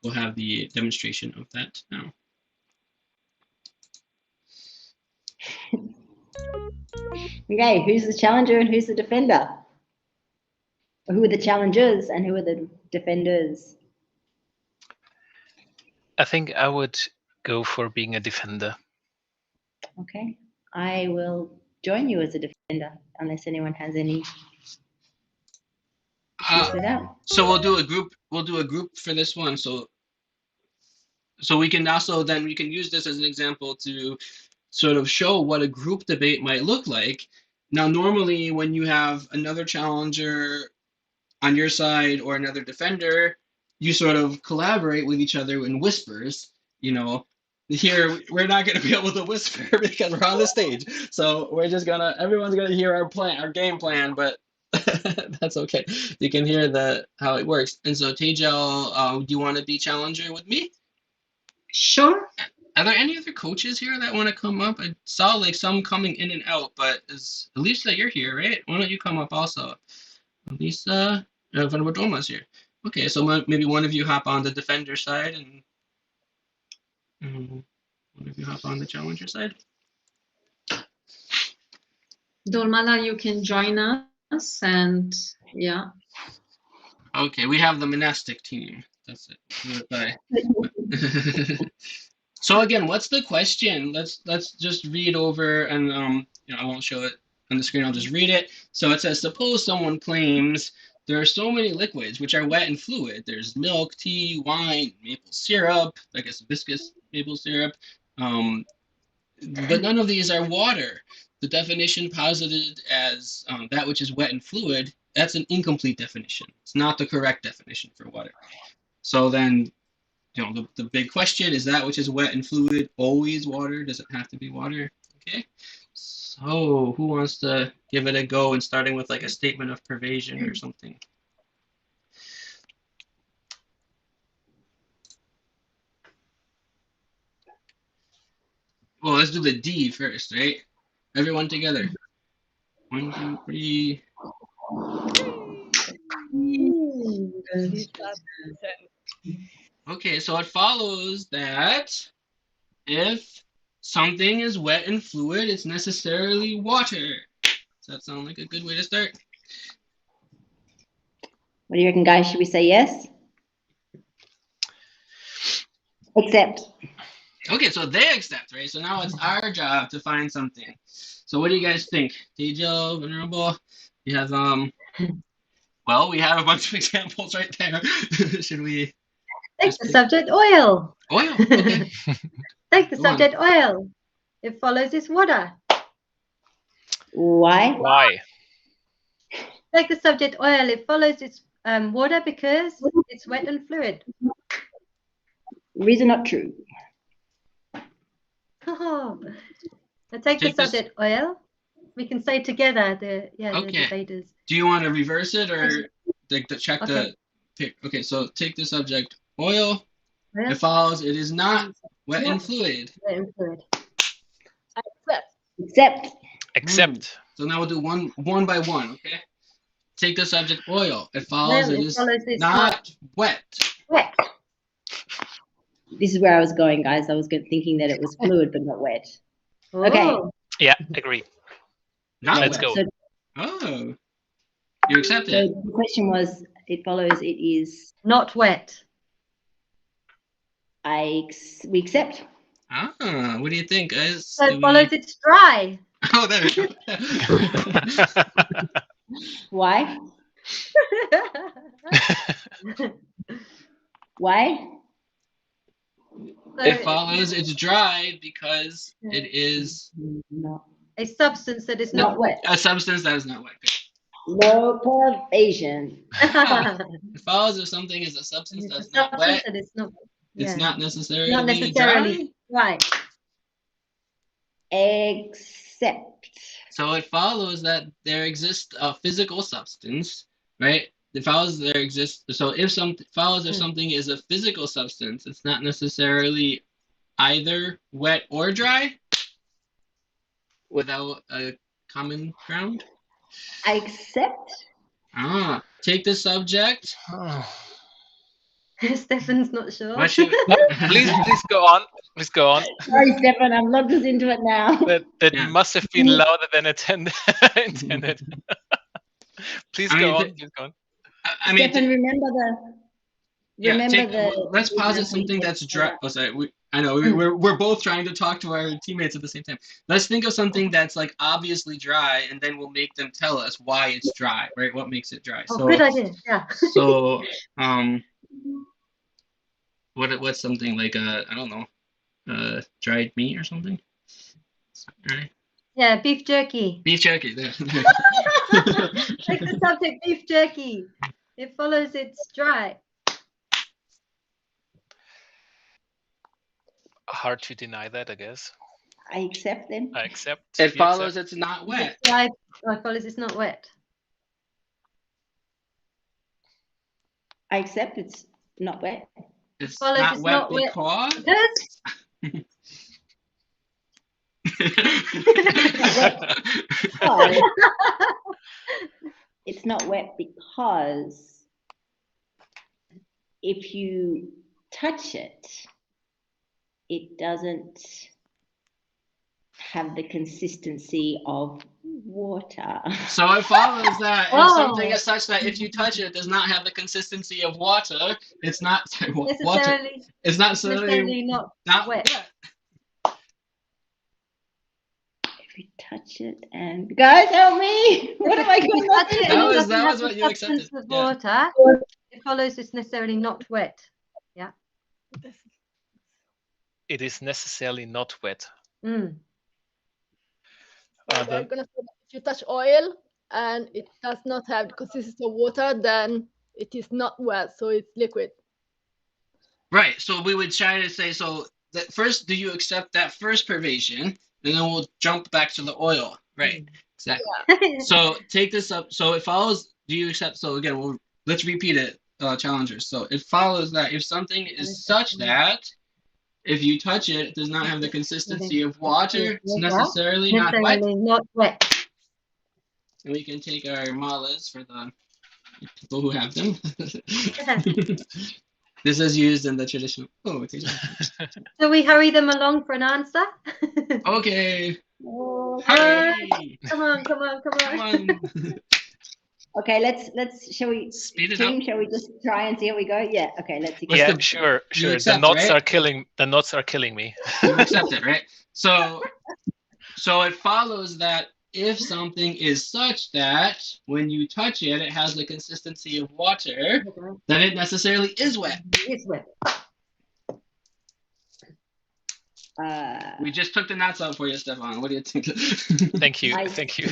we'll have the demonstration of that now. Okay, who's the challenger and who's the defender? Or who are the challengers and who are the defenders? I think I would go for being a defender. Okay, I will join you as a defender unless anyone has any. So we'll do a group. We'll do a group for this one. So so we can also then we can use this as an example to sort of show what a group debate might look like. Now, normally when you have another challenger on your side or another defender, you sort of collaborate with each other in whispers. You know, here we're not going to be able to whisper because we're on the stage. So we're just everyone's gonna hear our plan, our game plan, but that's okay. You can hear how it works. And so Tejal, do you want to be challenger with me? Sure. Are there any other coaches here that want to come up? I saw like some coming in and out, but is Elisa, you're here, right? Why don't you come up also? Elisa, Vanderdoma's here. Okay, so maybe one of you hop on the defender side and one of you hop on the challenger side. Dolmala, you can join us, and yeah. Okay, we have the monastic team. That's it. So again, what's the question? Let's just read over, and I won't show it on the screen. I'll just read it. So it says, suppose someone claims there are so many liquids which are wet and fluid. There's milk, tea, wine, maple syrup, I guess viscous maple syrup, but none of these are water. The definition posited as that which is wet and fluid, that's an incomplete definition. It's not the correct definition for water. So then, the big question is that which is wet and fluid always water? Does it have to be water? Okay. So who wants to give it a go and starting with like a statement of pervasion or something? Well, let's do the D first, right? Everyone together. 1, 2, 3. Okay, so it follows that if something is wet and fluid, it's necessarily water. Does that sound like a good way to start? What do you reckon, guys? Should we say yes? Accept. Okay, so they accept, right? So now it's our job to find something. So what do you guys think? Tejo, Venerable, you have well, we have a bunch of examples right there. Should we take the subject oil? Oil, okay. Take the subject oil. It follows its water. Why? Why? Take the subject oil. It follows its water because it's wet and fluid. Reason not true. Oh, I take the subject oil. We can say together the debaters. Do you want to reverse it or check the pick? Okay, so take the subject oil. It follows it is not wet and fluid. Wet and fluid. Accept. So now we'll do one by one, okay? Take the subject oil. It follows it is not wet. Wet. This is where I was going, guys. I was thinking that it was fluid but not wet. Okay. Yeah, agree. Let's go. Oh, you accept it. So the question was, it follows it is not wet. We accept. Ah, what do you think, guys? So it follows it's dry. Oh, there we go. Why? Why? It follows it's dry because it is a substance that is not wet. A substance that is not wet. No pervasion. It follows if something is a substance that's not wet. That is not wet. It's not necessarily dry. Accept. So it follows that there exists a physical substance, right? It follows there exists. So if something is a physical substance, it's not necessarily either wet or dry without a common ground. I accept. Take the subject. Stefan's not sure. Please go on. Please go on. Sorry, Stefan, I'm not just into it now. That must have been louder than intended. Please go on. Please go on. Stefan, remember let's posit something that's dry. Oh, sorry. I know we're both trying to talk to our teammates at the same time. Let's think of something that's like obviously dry, and then we'll make them tell us why it's dry, right? What makes it dry? Good idea. Yeah. So What's something like I don't know, dried meat or something? Right? Yeah, beef jerky. Beef jerky. There. Like the subject, beef jerky. It follows it's dry. Hard to deny that, I guess. I accept then. I accept. It You follows accept? it's not wet. Dry. It follows it's not wet. I accept it's not wet. It's Follows not it's wet not wet because. Because it's not wet because if you touch it, it doesn't have the consistency of water. So it follows that if Oh. something is such that if you touch it, it does not have the consistency of water. It's not water. Necessarily, It's not necessarily not wet. If you touch it and guys help me! What am I If you going touch it and it doesn't that have was the what you accepted. substance of Yeah. water, it follows it's necessarily not wet. Yeah. It is necessarily not wet. Mm. They're gonna say that if you touch oil and it does not have the consistency of water, then it is not wet, so it's liquid. Right. So we would try to say, so that first, do you accept that first pervasion? And then we'll jump back to the oil. Right. Exactly. So take this up. So it follows, do you accept? So again, let's repeat it, challengers. So it follows that if something is such that if you touch it, it does not have the consistency of water, it's necessarily not wet. Not wet. And we can take our malas for the people who have them. This is used in the traditional. Oh, okay. So we hurry them along for an answer? Okay. Hurry. Come on. Come on. Okay, let's shall we Speed it team, up. shall we just try and see how we go? Yeah, okay, let's see. Yeah, the- sure. you The accept, knots right? are killing. The knots are killing me. You accept it, right? So it follows that if something is such that when you touch it, it has the consistency of water, then it necessarily is wet. It's wet. We just took the knots out for you, Stefan. What do you think? Thank you. I- Thank you.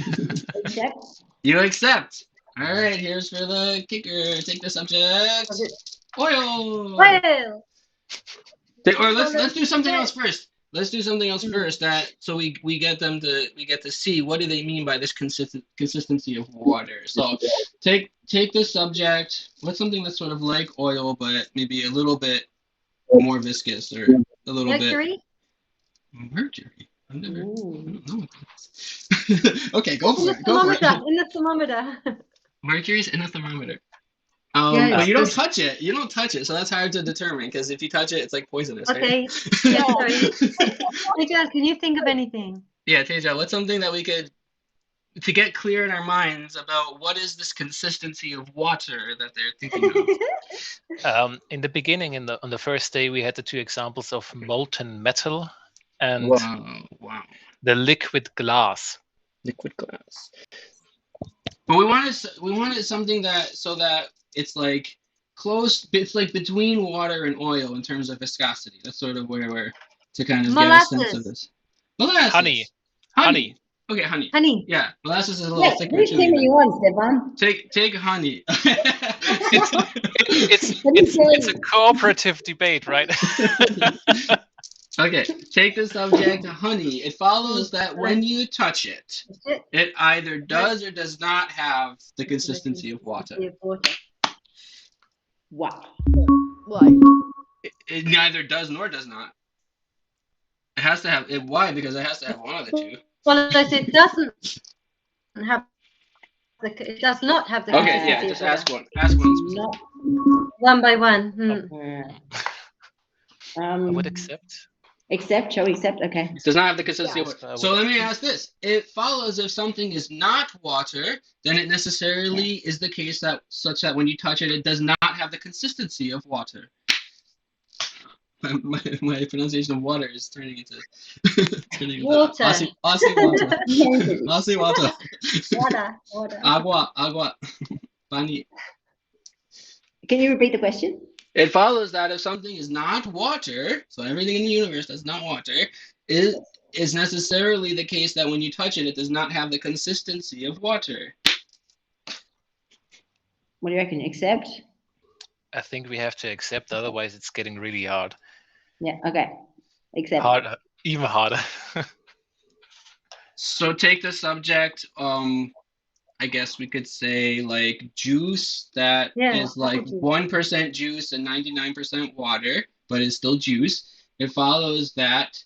Accept. You accept. All right, here's for the kicker. Take the subject. Oil. Well, Or let's do something else first. Let's do something else first. That so we get to see what do they mean by this consistency of water. So take the subject. What's something that's sort of like oil, but maybe a little bit more viscous or a little mercury. bit mercury. I don't Ooh. know. Okay, go In for the it. Go for thermometer. it. In the thermometer. Mercury's in a thermometer. Yeah, But you don't it's- touch it. You don't touch it, so that's hard to determine because if you touch it, it's like poisonous. Okay. Right? Yeah, sorry. Teja, can you think of anything? Yeah, Teja, what's something that we could to get clear in our minds about what is this consistency of water that they're thinking of? In the beginning, on the first day, we had the two examples of molten metal and Wow. the liquid glass. Liquid glass. But we wanted something that so that it's like close. It's like between water and oil in terms of viscosity. That's sort of where we're to kind of get a sense of this. Molasses. Honey. Okay, honey. Honey. Yeah, molasses is a little Yeah, thicker which too. team are you on, Stefan? Take honey. It's a cooperative debate, right? Okay, take the subject honey. It follows that when you touch it, it either does or does not have the consistency of water. Wow. Why? It neither does nor does not. It has to have it. Why? Because it has to have one of the two. Well, it doesn't have it does not have the Okay, yeah, consistency just of ask water. one. Ask one. Specific. Not, One by one. I would accept. Accept, shall we accept? Okay. It does not have the consistency of Yes, water. I So would. let me ask this. It follows if something is not water, then it necessarily is the case that such that when you touch it, it does not have the consistency of water. My pronunciation of water is turning into Water. Aussie water. Aussie water. Water. Agua. Pani. Can you repeat the question? It follows that if something is not water, so everything in the universe that's not water, is is necessarily the case that when you touch it, it does not have the consistency of water. What do you reckon? Accept? I think we have to accept, otherwise it's getting really hard. Yeah, okay. Accept. Hard, even harder. So take the subject, I guess we could say like juice that is like 1% juice and 99% water, but it's still juice. It follows that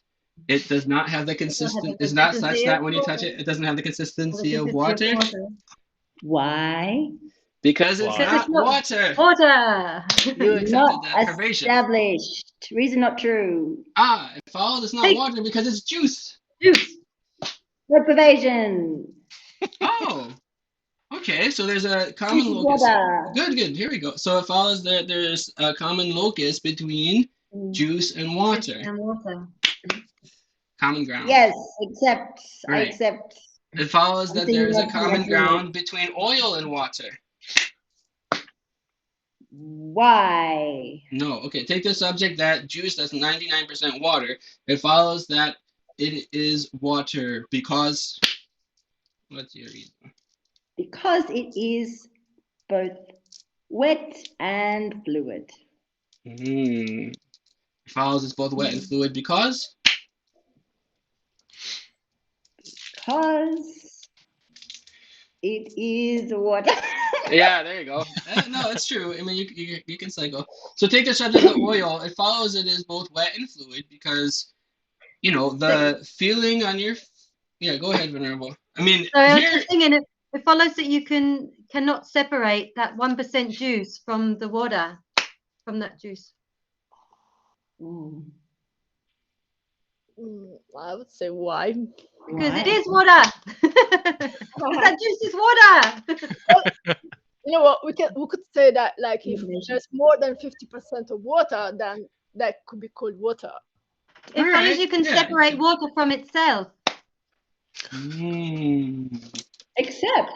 it does not have the consistent, it's not such that when you touch it, it doesn't have the consistency of water. Why? Because it's Why? not water. Water. You accepted Not that pervasion. established. Reason not true. It follows it's not water because it's juice. Juice. No pervasion. Oh, okay. So there's a Juice common is locus. water. Good. Here we go. So it follows that there's a common locus between juice and water. And water. Common ground. Yes, accept. I Right. accept. It follows that there is a common Yes. ground between oil and water. Why? No. Okay. Take the subject that juice that's 99% water. It follows that it is water because. What's your reason? Because it is both wet and fluid. It follows it's both wet and fluid because. Because it is water. Yeah, there you go. No, it's true. I mean, you can cycle. So take the subject of oil. It follows it is both wet and fluid because, the feeling on your. Yeah, go ahead, Venerable. I mean, So I was here. just thinking, it follows that you cannot separate that 1% juice from the water, from that juice. I would say why? Because it is water. Because that juice is water. You know what? We could say that like if there's more than 50% of water, then that could be called water. It follows you can separate water from itself. Except.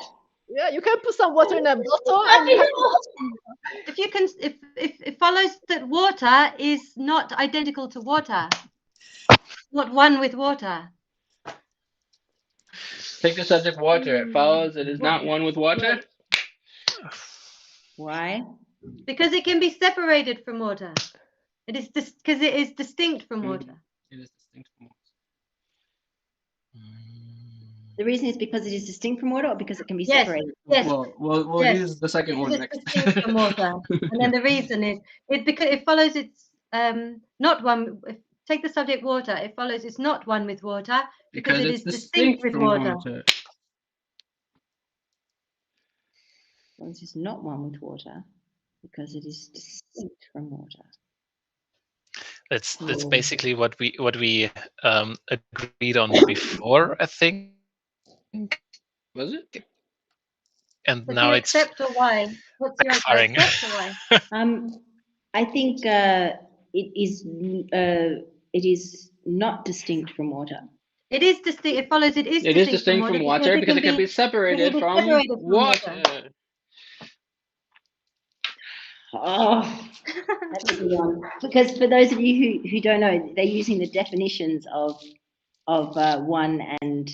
Yeah, you can put some water in a bottle and you have if it follows that water is not identical to water, not one with water. Take the subject water. It follows it is not one with water. Why? Because it can be separated from water. It is because it is distinct from water. It is distinct from water. The reason is because it is distinct from water, or because it can be separated? Yes. We'll use the second one next. It's distinct from water, and then the reason is because it follows it's not one. Take the subject water. It follows it's not one with water because it is distinct with water. Well, it is not one with water because it is distinct from water. That's basically what we agreed on before, I think. Was it? And But now it's accept or why? What's your backfiring. accept or why? I think it is not distinct from water. It is distinct. It follows. It is distinct from water because it can be separated from water. Oh, that's the one. Because for those of you who don't know, they're using the definitions of one and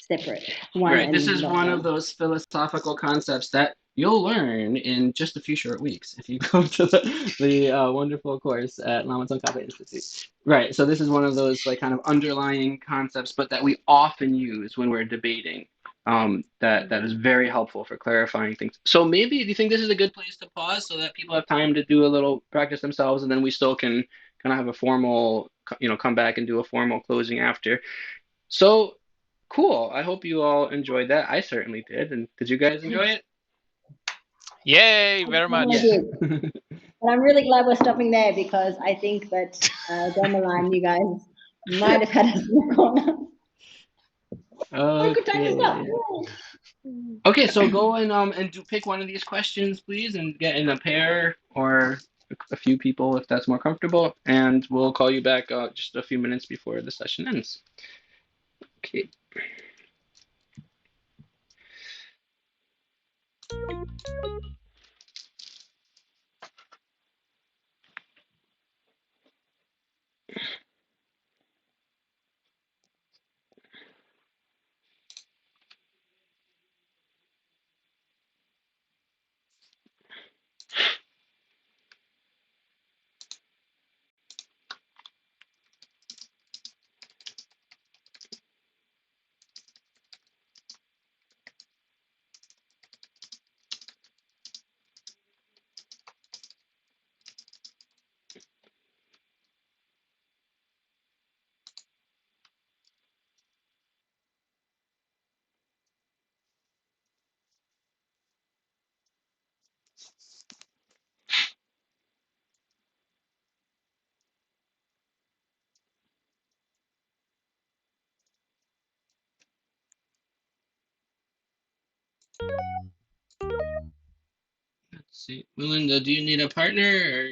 separate. Right. This is one of those philosophical concepts that you'll learn in just a few short weeks if you go to the wonderful course at Lama Tsongkhapa Institute. Right. So this is one of those like kind of underlying concepts, but that we often use when we're debating. That is very helpful for clarifying things. So maybe do you think this is a good place to pause so that people have time to do a little practice themselves, and then we still can kind of have a formal, come back and do a formal closing after. So cool. I hope you all enjoyed that. I certainly did. And did you guys enjoy it? Yay, very much. But I'm really glad we're stopping there because I think that down the line you guys might have had us in the corner. Okay, so go and pick one of these questions, please, and get in a pair or a few people if that's more comfortable, and we'll call you back just a few minutes before the session ends. Okay. Let's see. Melinda, do you need a partner, or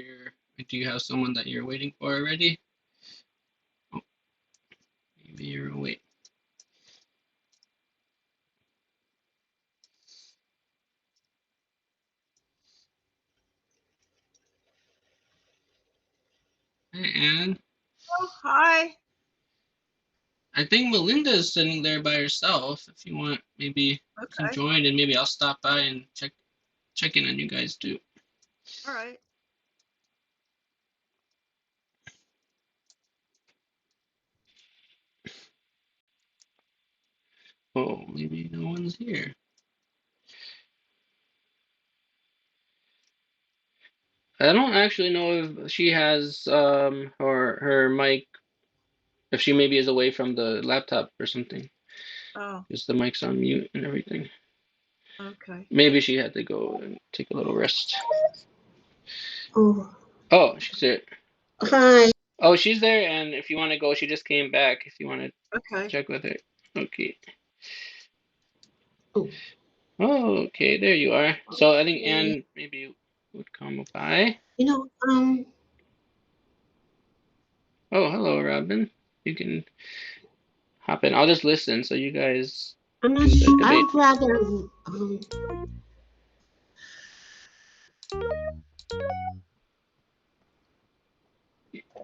do you have someone that you're waiting for already? Oh, maybe you're awake. Hi, Anne. Oh, hi. I think Melinda is sitting there by herself. If you want, maybe you can Okay. join, and maybe I'll stop by and check in on you guys too. All right. Oh, maybe no one's here. I don't actually know if she has her mic, if she maybe is away from the laptop or something. Oh, Because the mic's on mute and everything. okay. Maybe she had to go and take a little rest. Oh, Oh, she's there. hi. Oh, she's there, and if you want to go, she just came back. If you want to Okay. check with her. Okay. Oh, Oh, okay, there you are. So I think Anne maybe would come by. you know, Oh, hello, Robin. You can hop in. I'll just listen so you guys I'm not do the sure. I debate. would rather,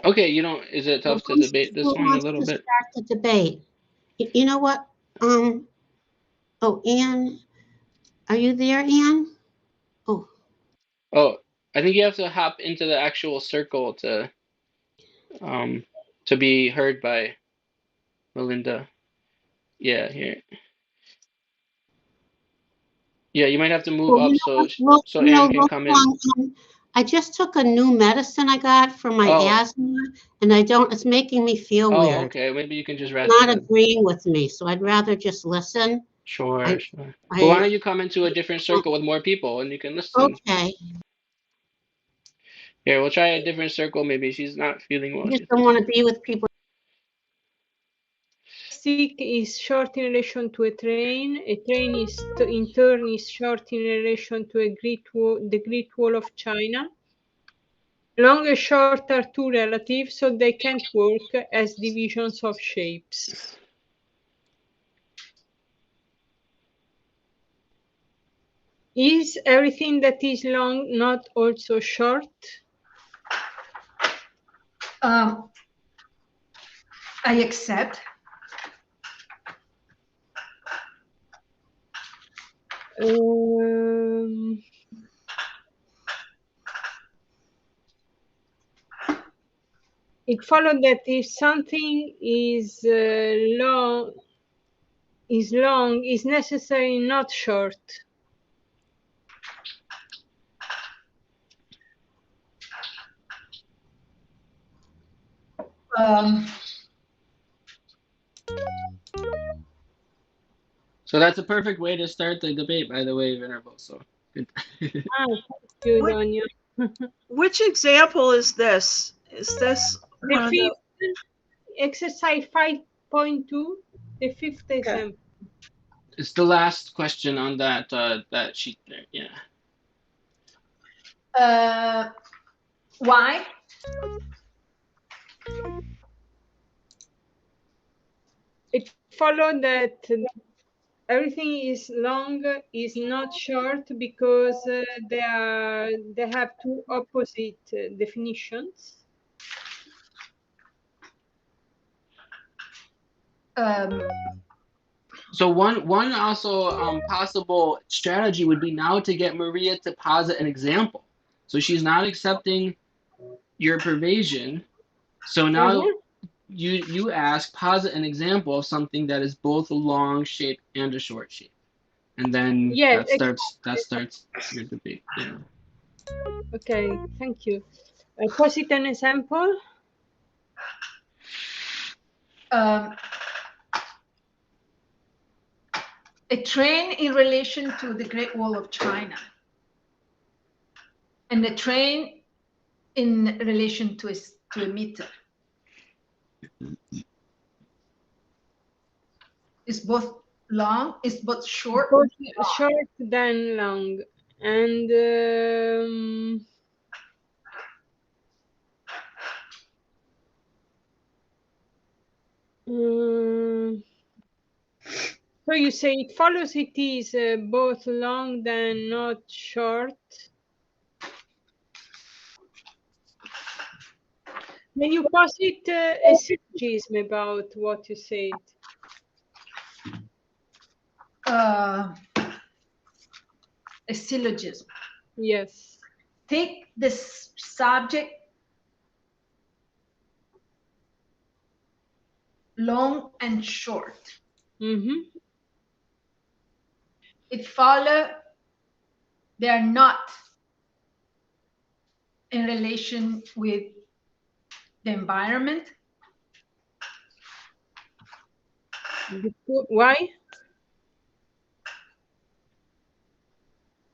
Okay, you don't, is it tough to debate who this one a wants little to bit? start the debate? You know what? Oh, Anne, are you there, Anne? Oh, Oh, I think you have to hop into the actual circle um to be heard by Melinda. Yeah, here. Yeah, you might have to move well, up so Anne can look, come in. I just took a new medicine I got for my Oh, asthma, and it's making me feel oh, weird. okay. Maybe you can just It's rest not then. agreeing with me, so I'd rather just listen. Sure, I, sure. Well, why I, don't you come into a different circle with more people and you can listen? okay. Here, we'll try a different circle. Maybe she's not feeling I well. just She's don't want to be with people. Stick is short in relation to a train. A train is in turn is short in relation to the Great Wall of China. Long and short are two relative, so they can't work as divisions of shapes. Is everything that is long not also short? I accept. It follows that if something is long, is necessarily not short. So that's a perfect way to start the debate, by the way, Venerable. So good. Good on you. Which example is this? Is this one of the... Exercise 5.2, the fifth example. It's the last question on that sheet there. Yeah. Why? It follows that everything is long is not short because they have two opposite definitions. So one also possible strategy would be now to get Maria to posit an example. So she's not accepting your pervasion. So now you ask, posit an example of something that is both a long shape and a short shape, and then that starts your debate. Yeah. Okay, thank you. Posit an example. A train in relation to the Great Wall of China, and a train in relation to a meter. It's both long is both short. Both short than long, and so you say it follows it is both long than not short. Can you posit a syllogism about what you said? A syllogism. Yes. Take this subject long and short. Mm-hmm. It follows they are not in relation with the environment. Why?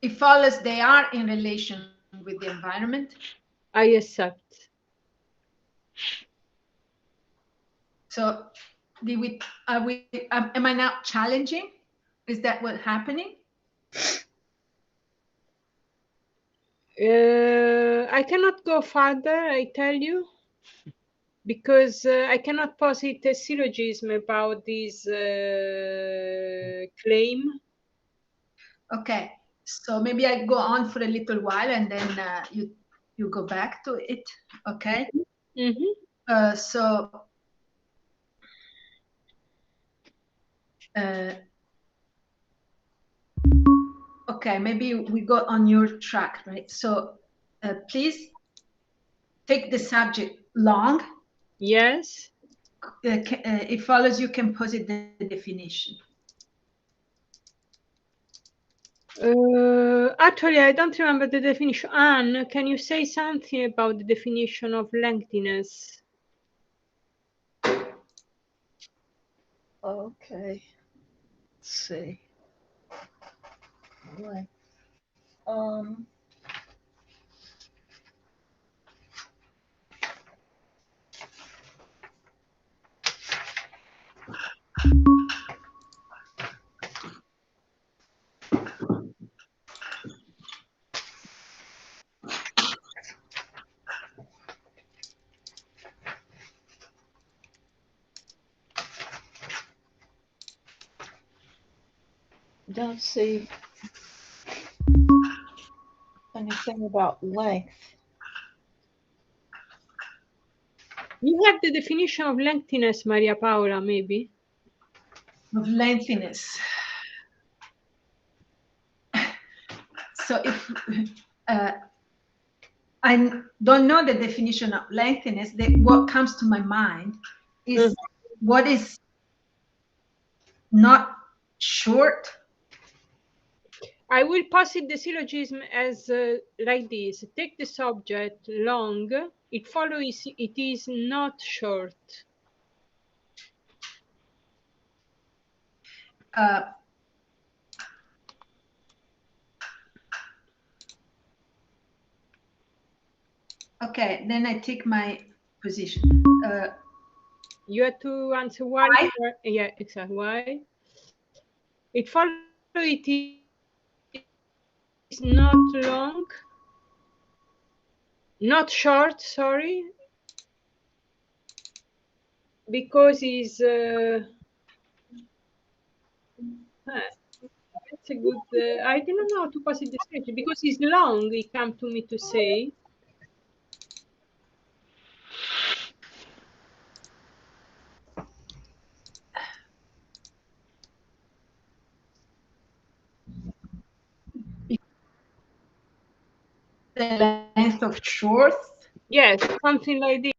It follows they are in relation with the environment. I accept. So, am I now challenging? Is that what's happening? I cannot go further, I tell you, because I cannot posit a syllogism about this claim. Okay, so maybe I go on for a little while and then you go back to it. Okay. Mm-hmm. Okay, maybe we go on your track, right? So please take the subject long. Yes. It follows you can posit the definition. Actually, I don't remember the definition. Anne, can you say something about the definition of lengthiness? Okay. Let's see. Length. Don't see anything about length. You have the definition of lengthiness, Maria Paola, maybe? Of lengthiness. So if I don't know the definition of lengthiness, what comes to my mind is what is not short. I will posit the syllogism as like this. Take the subject long, it follows it is not short. Okay, then I take my position. You have to answer why? Yeah, exactly. Why? It follows it is not long, not short, sorry, because it's that's a good I don't know how to pass it the stage because it's long, it come to me to say. The length of short? Yes, something like this.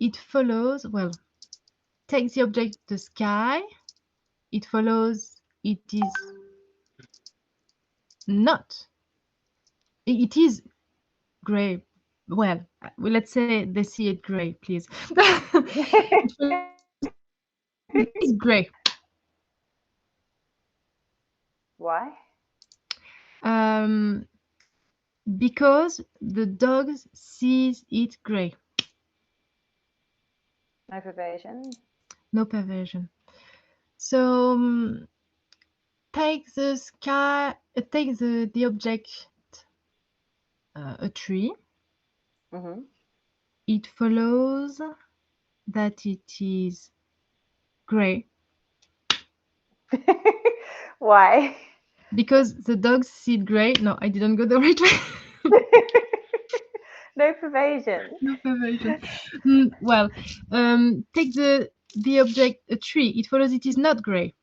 It follows, well, take the object the sky, it follows it is not. It is gray. Well, let's say they see it gray, please. It is gray. Why? Because the dog sees it grey. No perversion. No perversion. So take the sky. Take the object, a tree. Mm-hmm. It follows that it is grey. Why? Because the dogs see it grey. No, I didn't go the right way. No pervasion. No perversion. Well, take the object, a tree. It follows it is not grey.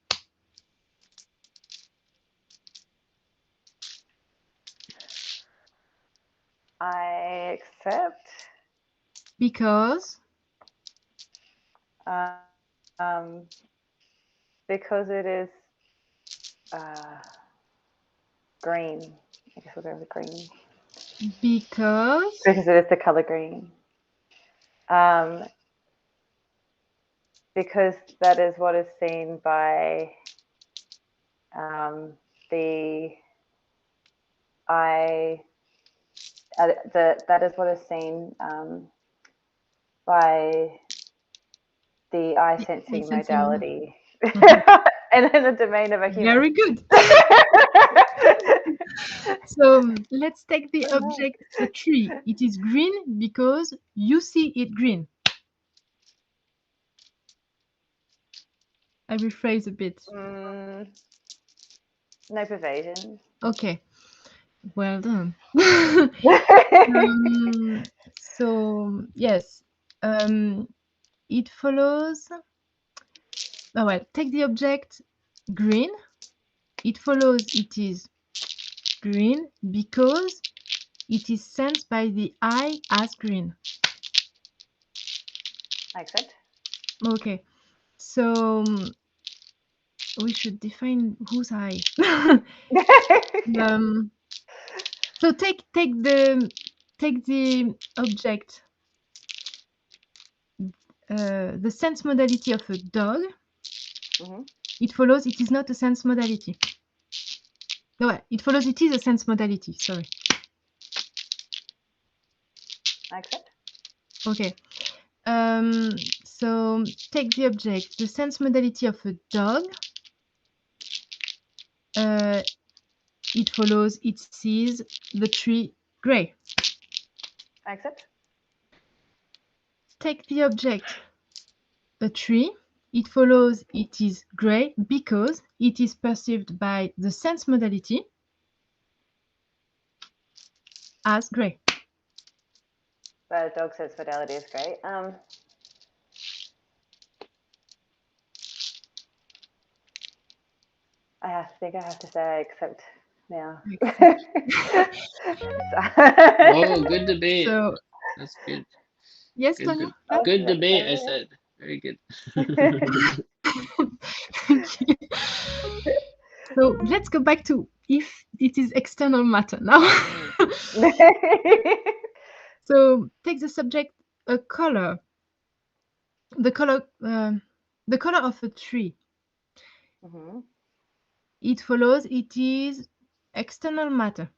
I accept. Because? Because it is green. I guess we'll go with green. Because it is the color green. Because that is what is seen by the eye. That is what is seen by the eye sensing modality. And in the domain of a human. Very good. So let's take the object, a tree. It is green because you see it green. I rephrase a bit. No pervasion. Okay. Well done. So yes, it follows. Oh well, take the object green. It follows it is green because it is sensed by the eye as green. I accept. Okay, so we should define whose eye. So take the object, the sense modality of a dog. Mm-hmm. It follows it is not a sense modality. No, it follows it is a sense modality. Sorry. I accept. Okay. So take the object, the sense modality of a dog. It follows it sees the tree grey. I accept. Take the object, a tree. It follows it is grey because it is perceived by the sense modality as grey. The dog sense modality is great. I think I have to say I accept now. Oh, good debate. So, that's good. Yes, good, Tanya? good debate, I said. Very good. So let's go back to if it is external matter now. So take the subject, a color. The color of a tree. Mm-hmm. It follows it is external matter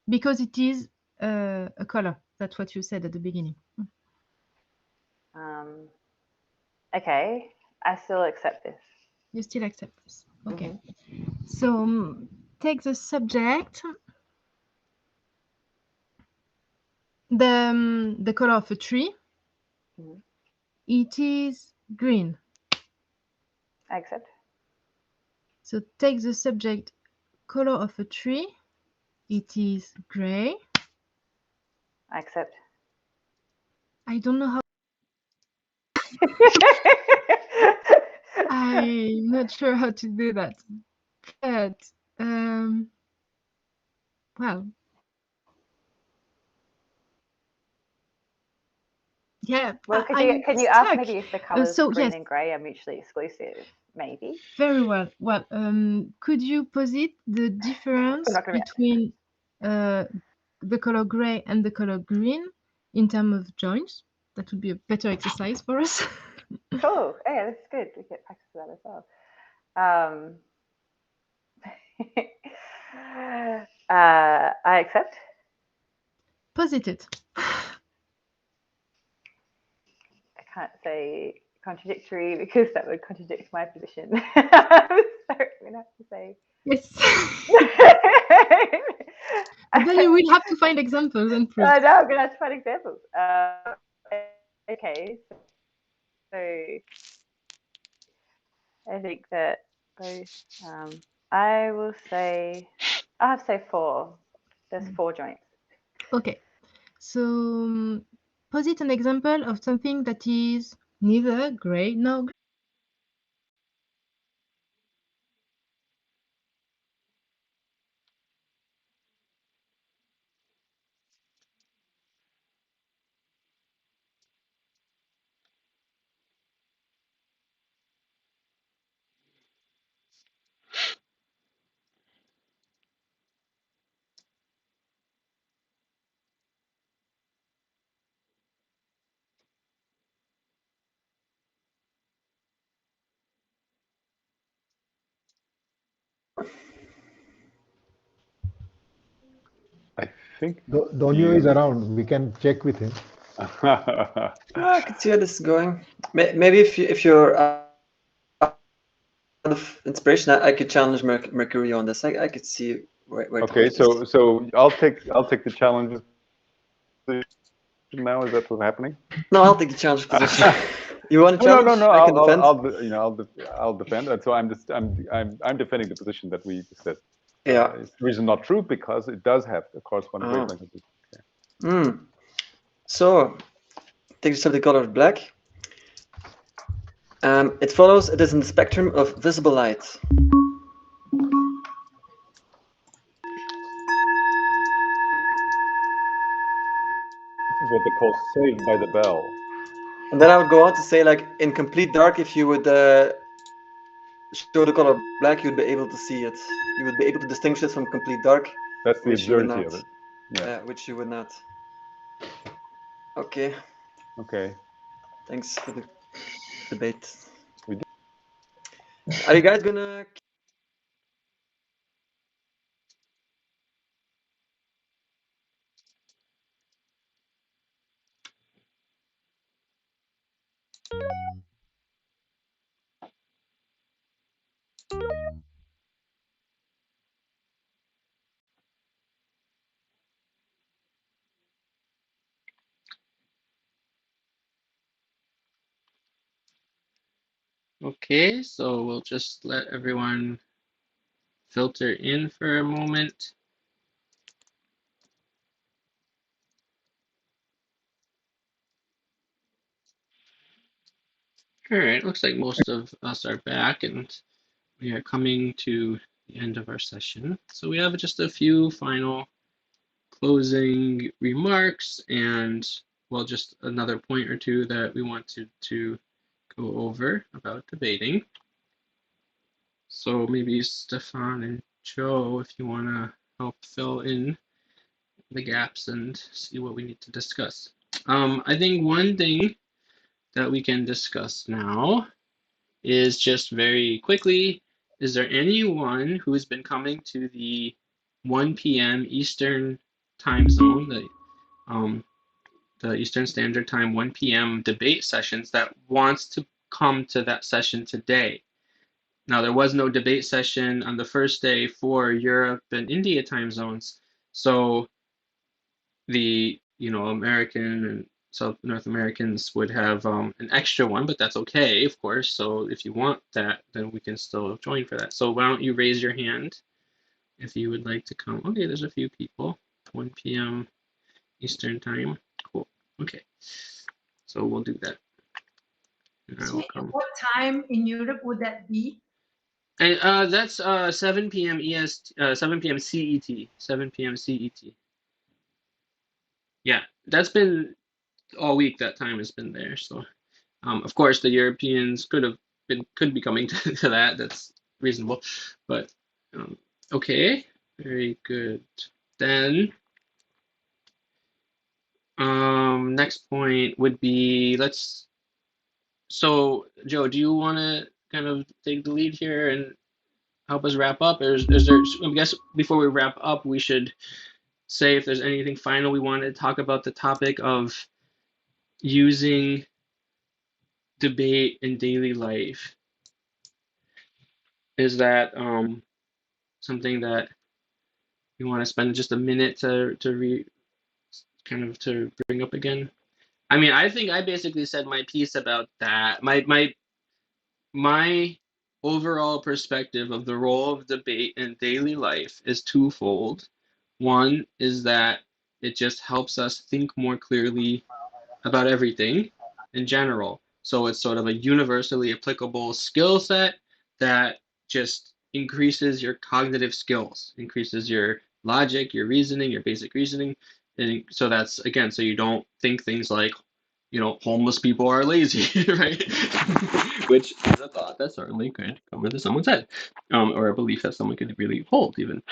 because it is a color. That's what you said at the beginning. Okay, I still accept this. You still accept this. Okay. Mm-hmm. So take the subject, the color of a tree. Mm-hmm. It is green. I accept. So take the subject, color of a tree. It is grey. I accept. I don't know how. I'm not sure how to do that. But well, yeah. Well, can you ask maybe if the colors green and grey are mutually exclusive? Maybe. Very well. Well, could you posit the difference between the color grey and the color green in terms of joints? That would be a better exercise for us. Cool. Yeah, that's good. We get practice for that as well. I accept. Posited. I can't say contradictory because that would contradict my position. So I'm gonna have to say yes. And then you will have to find examples and proof. I know, I'm gonna have to find examples. Okay, so I think that both. I will say. I have to say 4. There's 4 joints. Okay, so posit an example of something that is neither gray nor green. I think Donio is around. We can check with him. I could see where this is going. Maybe if you're out of inspiration, I could challenge Mercury on this. I could see where okay, so I'll take the challenge now. Is that what's happening? No, I'll take the challenge position. You want to challenge? No. I can defend. I'll defend. And so I'm defending the position that we said. Yeah. It's the reason not true because it does have a corresponding wavelength. Okay. So take the subject color black. It follows it is in the spectrum of visible light. This is what they call saved by the bell. And then I would go on to say, like, in complete dark, if you would show the color black, you'd be able to see it. You would be able to distinguish it from complete dark. That's the absurdity of it. Yeah, which you would not. Okay. Okay. Thanks for the debate. We did. Are you guys gonna? Okay, so we'll just let everyone filter in for a moment. All right, looks like most of us are back and we are coming to the end of our session. So we have just a few final closing remarks and, well, just another point or two that we wanted to go over about debating. So maybe Stefan and Joe, if you want to help fill in the gaps and see what we need to discuss. I think one thing that we can discuss now is just very quickly, is there anyone who's been coming to the 1 p.m. Eastern time zone, the Eastern Standard Time 1 p.m. debate sessions that wants to come to that session today? Now, there was no debate session on the first day for Europe and India time zones, so the American and South North Americans would have an extra one, but that's okay, of course. So if you want that, then we can still join for that. So why don't you raise your hand if you would like to come? Okay, there's a few people. 1 p.m. Eastern time. Cool. Okay. So we'll do that. And I will come. What time in Europe would that be? And that's 7 p.m. EST, 7 p.m. CET. 7 p.m. CET. Yeah, that's been all week. That time has been there. So, of course, the Europeans could be coming to that. That's reasonable. But okay, very good. Then next point would be So Joe, do you want to kind of take the lead here and help us wrap up? Or is there, I guess before we wrap up, we should say if there's anything final we want to talk about the topic of using debate in daily life. Is that something that you want to spend just a minute to bring up again? I mean, I think I basically said my piece about that. My overall perspective of the role of debate in daily life is twofold. One is that it just helps us think more clearly about everything in general. So it's sort of a universally applicable skill set that just increases your cognitive skills, increases your logic, your reasoning, your basic reasoning. And so that's, again, so you don't think things like, homeless people are lazy, right? Which is a thought that certainly could come into someone's head, or a belief that someone could really hold, even.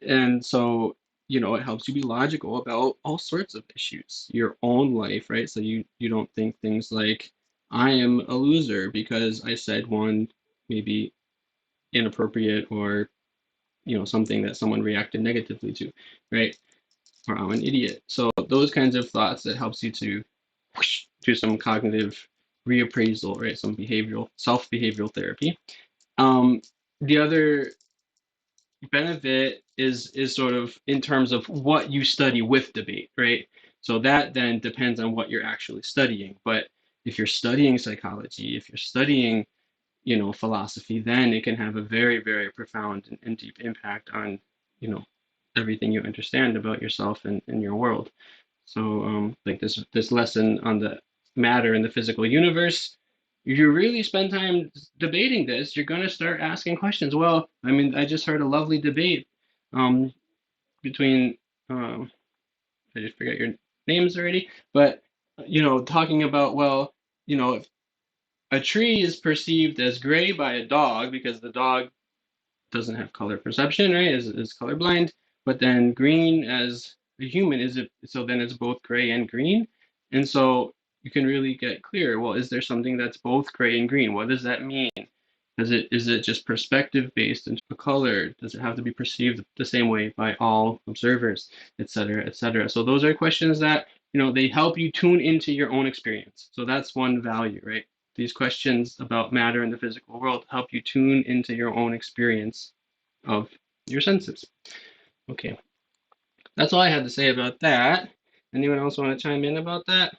And so it helps you be logical about all sorts of issues, your own life, right? So you don't think things like, I am a loser because I said one maybe inappropriate or something that someone reacted negatively to, right? Or I'm an idiot. So those kinds of thoughts, that helps you to do some cognitive reappraisal, right? Some self-behavioral therapy. The other benefit is sort of in terms of what you study with debate, right? So that then depends on what you're actually studying. But if you're studying psychology, if you're studying, philosophy, then it can have a very, very profound and deep impact on, everything you understand about yourself and your world. So like this lesson on the matter in the physical universe, if you really spend time debating this, you're going to start asking questions. Well, I mean, I just heard a lovely debate between, I just forget your names already, but, talking about, well, if a tree is perceived as gray by a dog because the dog doesn't have color perception, right? Is colorblind, but then green as a human so then it's both gray and green. And so you can really get clear, well, is there something that's both gray and green? What does that mean? Is it just perspective based in color? Does it have to be perceived the same way by all observers, et cetera, et cetera? So those are questions that, they help you tune into your own experience. So that's one value, right? These questions about matter in the physical world help you tune into your own experience of your senses. Okay, that's all I had to say about that. Anyone else want to chime in about that?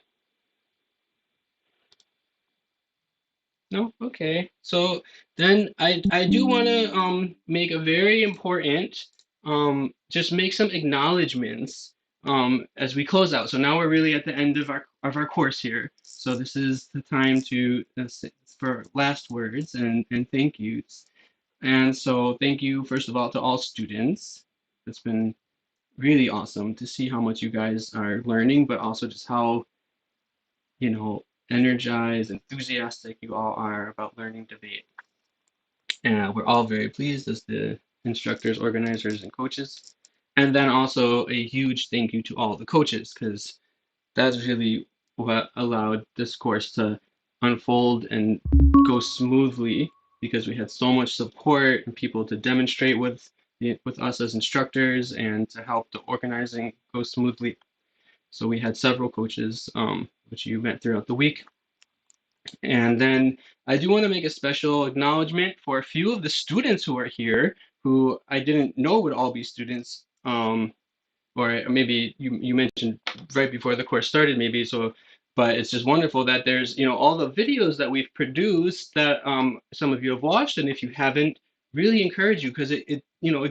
No? Okay. So then I do want to make a very important just make some acknowledgments as we close out. So now we're really at the end of our course here. So this is the time to for last words and thank yous. And so thank you first of all to all students. It's been really awesome to see how much you guys are learning, but also just how energized, enthusiastic you all are about learning debate. And we're all very pleased as the instructors, organizers, and coaches. And then also a huge thank you to all the coaches, because that's really what allowed this course to unfold and go smoothly, because we had so much support and people to demonstrate with us as instructors and to help the organizing go smoothly. So we had several coaches, which you met throughout the week. And then I do want to make a special acknowledgement for a few of the students who are here, who I didn't know would all be students, or maybe you mentioned right before the course started, maybe so. But it's just wonderful that there's all the videos that we've produced that some of you have watched, and if you haven't, really encourage you, because it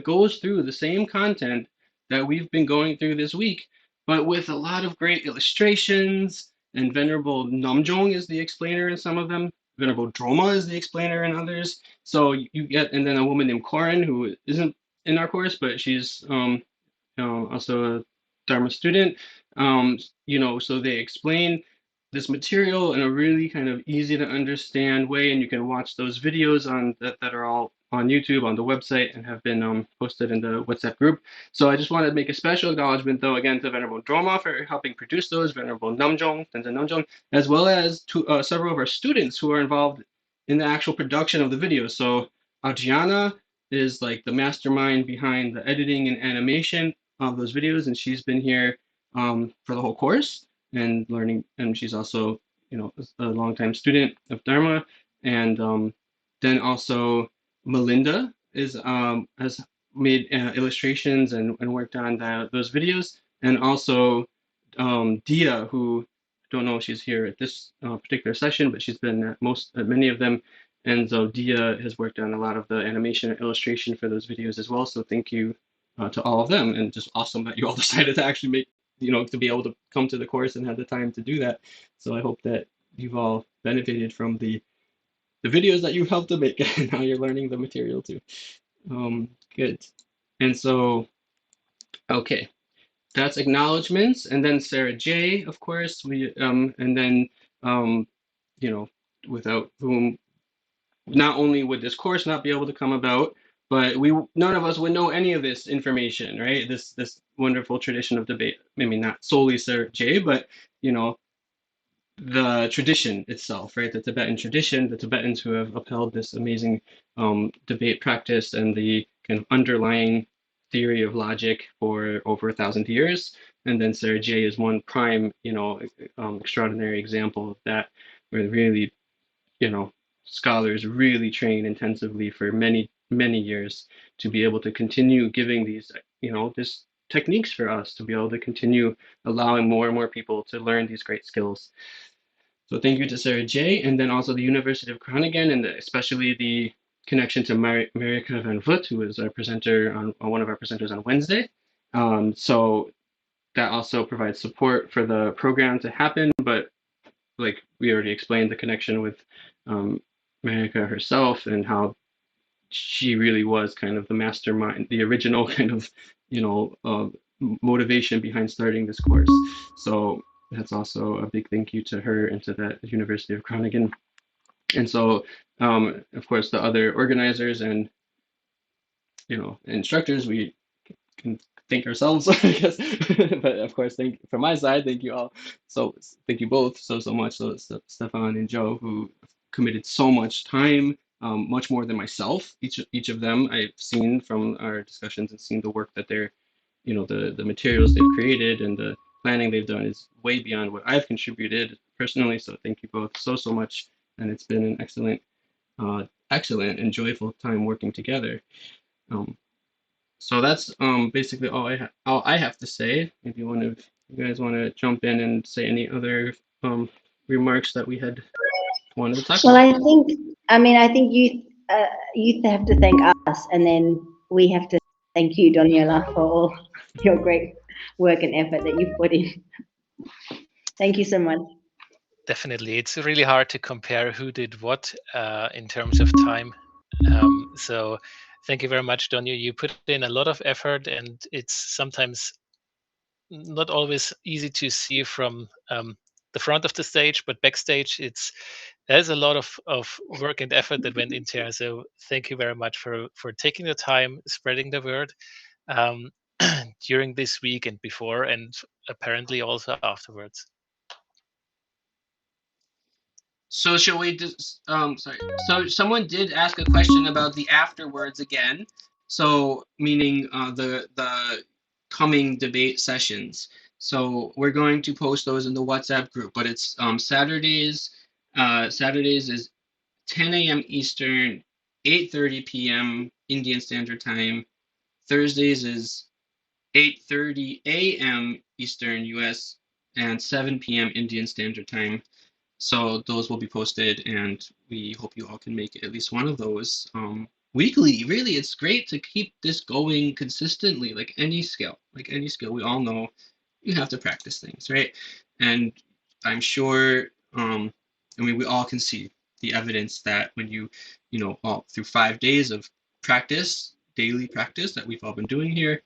goes through the same content that we've been going through this week, but with a lot of great illustrations. And Venerable Namjong is the explainer in some of them. Venerable Droma is the explainer in others. So you get, and then a woman named Corin, who isn't in our course, but she's also a Dharma student. So they explain this material in a really kind of easy to understand way, and you can watch those videos that are all on YouTube, on the website, and have been posted in the WhatsApp group. So I just want to make a special acknowledgement, though, again, to Venerable Droma for helping produce those, Venerable Namjong, Tenzin Namjong, as well as to several of our students who are involved in the actual production of the videos. So Adriana, is like the mastermind behind the editing and animation of those videos, and she's been here for the whole course and learning. And she's also, you know, a longtime student of Dharma. And then also Melinda has made illustrations and worked on those videos, and also Dia, who I don't know if she's here at this particular session, but she's been at many of them. And so Dia has worked on a lot of the animation and illustration for those videos as well. So thank you to all of them, and just awesome that you all decided to actually make, you know, to be able to come to the course and have the time to do that. So I hope that you've all benefited from the videos that you helped to make, and now you're learning the material too. Good. And so, okay, that's acknowledgements, and then Sarah J, of course, and then you know, without whom not only would this course not be able to come about, but none of us would know any of this information, right? This wonderful tradition of debate. Maybe not solely Sarah J, but you know, the tradition itself, right? The Tibetan tradition, the Tibetans who have upheld this amazing debate practice and the kind of underlying theory of logic for over 1,000 years. And then Sarah J is one prime, you know, extraordinary example of that, where really, you know, scholars really train intensively for many, many years to be able to continue giving these, you know, this techniques for us to be able to continue allowing more and more people to learn these great skills. So thank you to Sarah J, and then also the University of Groningen, and especially the connection to Marika van Vliet, who is our presenter on one of our presenters on Wednesday. So that also provides support for the program to happen, but like we already explained, the connection with Marika herself and how she really was kind of the mastermind, the original kind of, you know, motivation behind starting this course. So that's also a big thank you to her and to the University of Groningen. And so, of course, the other organizers and, you know, instructors, we can thank ourselves, I guess. But of course, from my side, thank you all. So thank you both so much. So Stefan and Joe, who committed so much time, much more than myself. Each of them I've seen from our discussions and seen the work that they're, you know, the materials they've created and the planning they've done is way beyond what I've contributed personally. So thank you both so much, and it's been an excellent and joyful time working together. So that's basically all I have to say. If you guys want to jump in and say any other remarks that we had wanted to talk Well, about. I think youth have to thank us, and then we have to thank you, Daniela, for all your great work and effort that you've put in. Thank you so much. Definitely, it's really hard to compare who did what in terms of time. So thank you very much, Donio. You put in a lot of effort, and it's sometimes not always easy to see from the front of the stage, but backstage, there's a lot of work and effort that went into here. So thank you very much for taking the time, spreading the word during this week and before, and apparently also afterwards. So shall we just sorry. So someone did ask a question about the afterwards again. So meaning the coming debate sessions. So we're going to post those in the WhatsApp group, but it's Saturdays. Saturdays is 10 a.m. Eastern, 8:30 p.m. Indian Standard Time. Thursdays is 8:30 a.m. Eastern US and 7 p.m. Indian Standard Time. So those will be posted, and we hope you all can make at least one of those weekly. Really, it's great to keep this going consistently, like any skill. We all know you have to practice things, right? And I'm sure, we all can see the evidence that when you know, all through 5 days of practice, daily practice that we've all been doing here,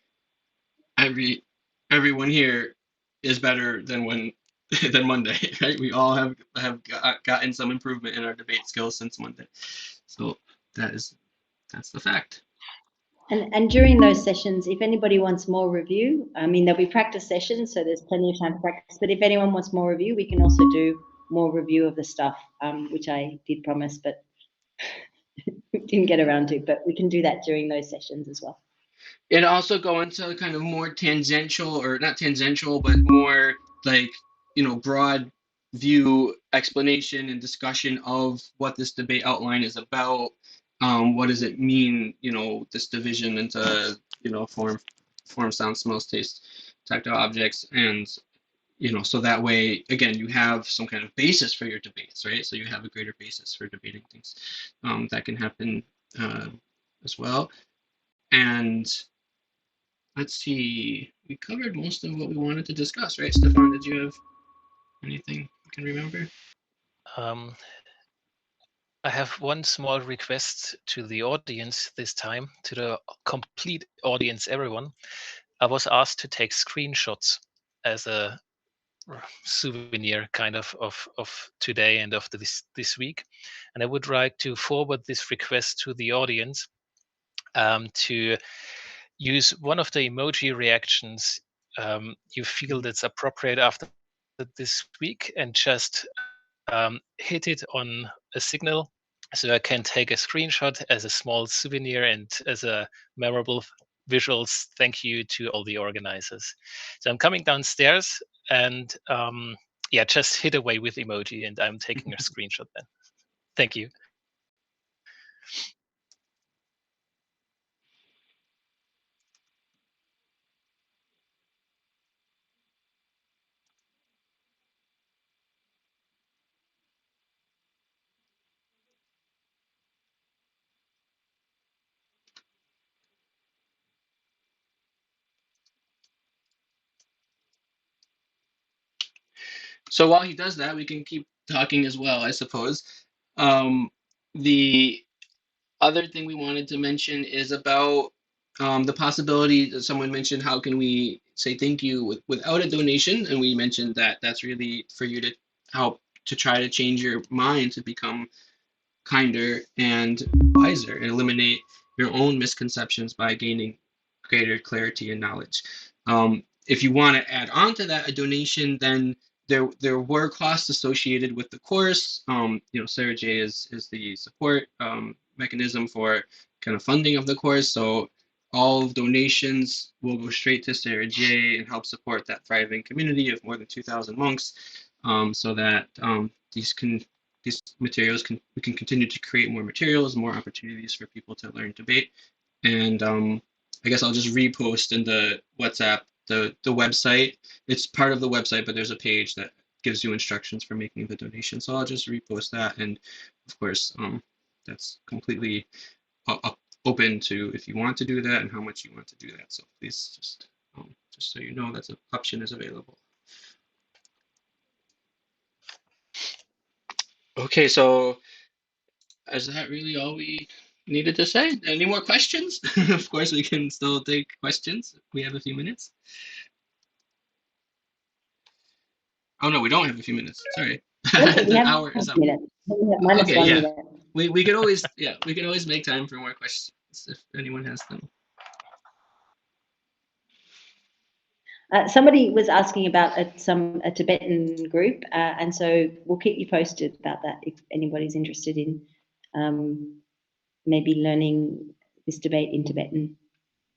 everyone here is better than than Monday, right? We all have gotten some improvement in our debate skills since Monday. So that's the fact. And during those sessions, if anybody wants more review, there'll be practice sessions, so there's plenty of time to practice. But if anyone wants more review, we can also do more review of the stuff, which I did promise, but didn't get around to, but we can do that during those sessions as well. And also go into kind of more tangential, or not tangential, but more like, broad view explanation and discussion of what this debate outline is about. What does it mean, this division into, form, sound, smells, taste, tactile objects, and so that way, again, you have some kind of basis for your debates, right? So you have a greater basis for debating things. That can happen as well. And let's see, we covered most of what we wanted to discuss, right? Stefan, did you have anything you can remember? I have one small request to the audience this time, to the complete audience, everyone. I was asked to take screenshots as a souvenir kind of today and of this week. And I would like to forward this request to the audience to use one of the emoji reactions you feel that's appropriate after this week, and just hit it on a signal, so I can take a screenshot as a small souvenir and as a memorable visuals thank you to all the organizers. So I'm coming downstairs, and yeah, just hit away with emoji, and I'm taking a screenshot then. Thank you. So while he does that, we can keep talking as well, I suppose. The other thing we wanted to mention is about the possibility that someone mentioned, how can we say thank you without a donation? And we mentioned that that's really for you to help to try to change your mind to become kinder and wiser, and eliminate your own misconceptions by gaining greater clarity and knowledge. If you want to add on to that a donation, then there were costs associated with the course. Sarah J is the support mechanism for kind of funding of the course. So all donations will go straight to Sarah J and help support that thriving community of more than 2,000 monks, so that these materials we can continue to create more materials, more opportunities for people to learn debate. And I guess I'll just repost in the WhatsApp the website. It's part of the website, but there's a page that gives you instructions for making the donation. So I'll just repost that, and of course, that's completely open to if you want to do that and how much you want to do that. So please just so you know, that's an option is available. Okay, so is that really all we needed to say? Any more questions? Of course, we can still take questions. We have a few minutes. Oh no, we don't have a few minutes. Sorry. The hour is up. Okay, yeah. We could always we can always make time for more questions if anyone has them. Somebody was asking about a Tibetan group, and so we'll keep you posted about that if anybody's interested in maybe learning this debate in Tibetan.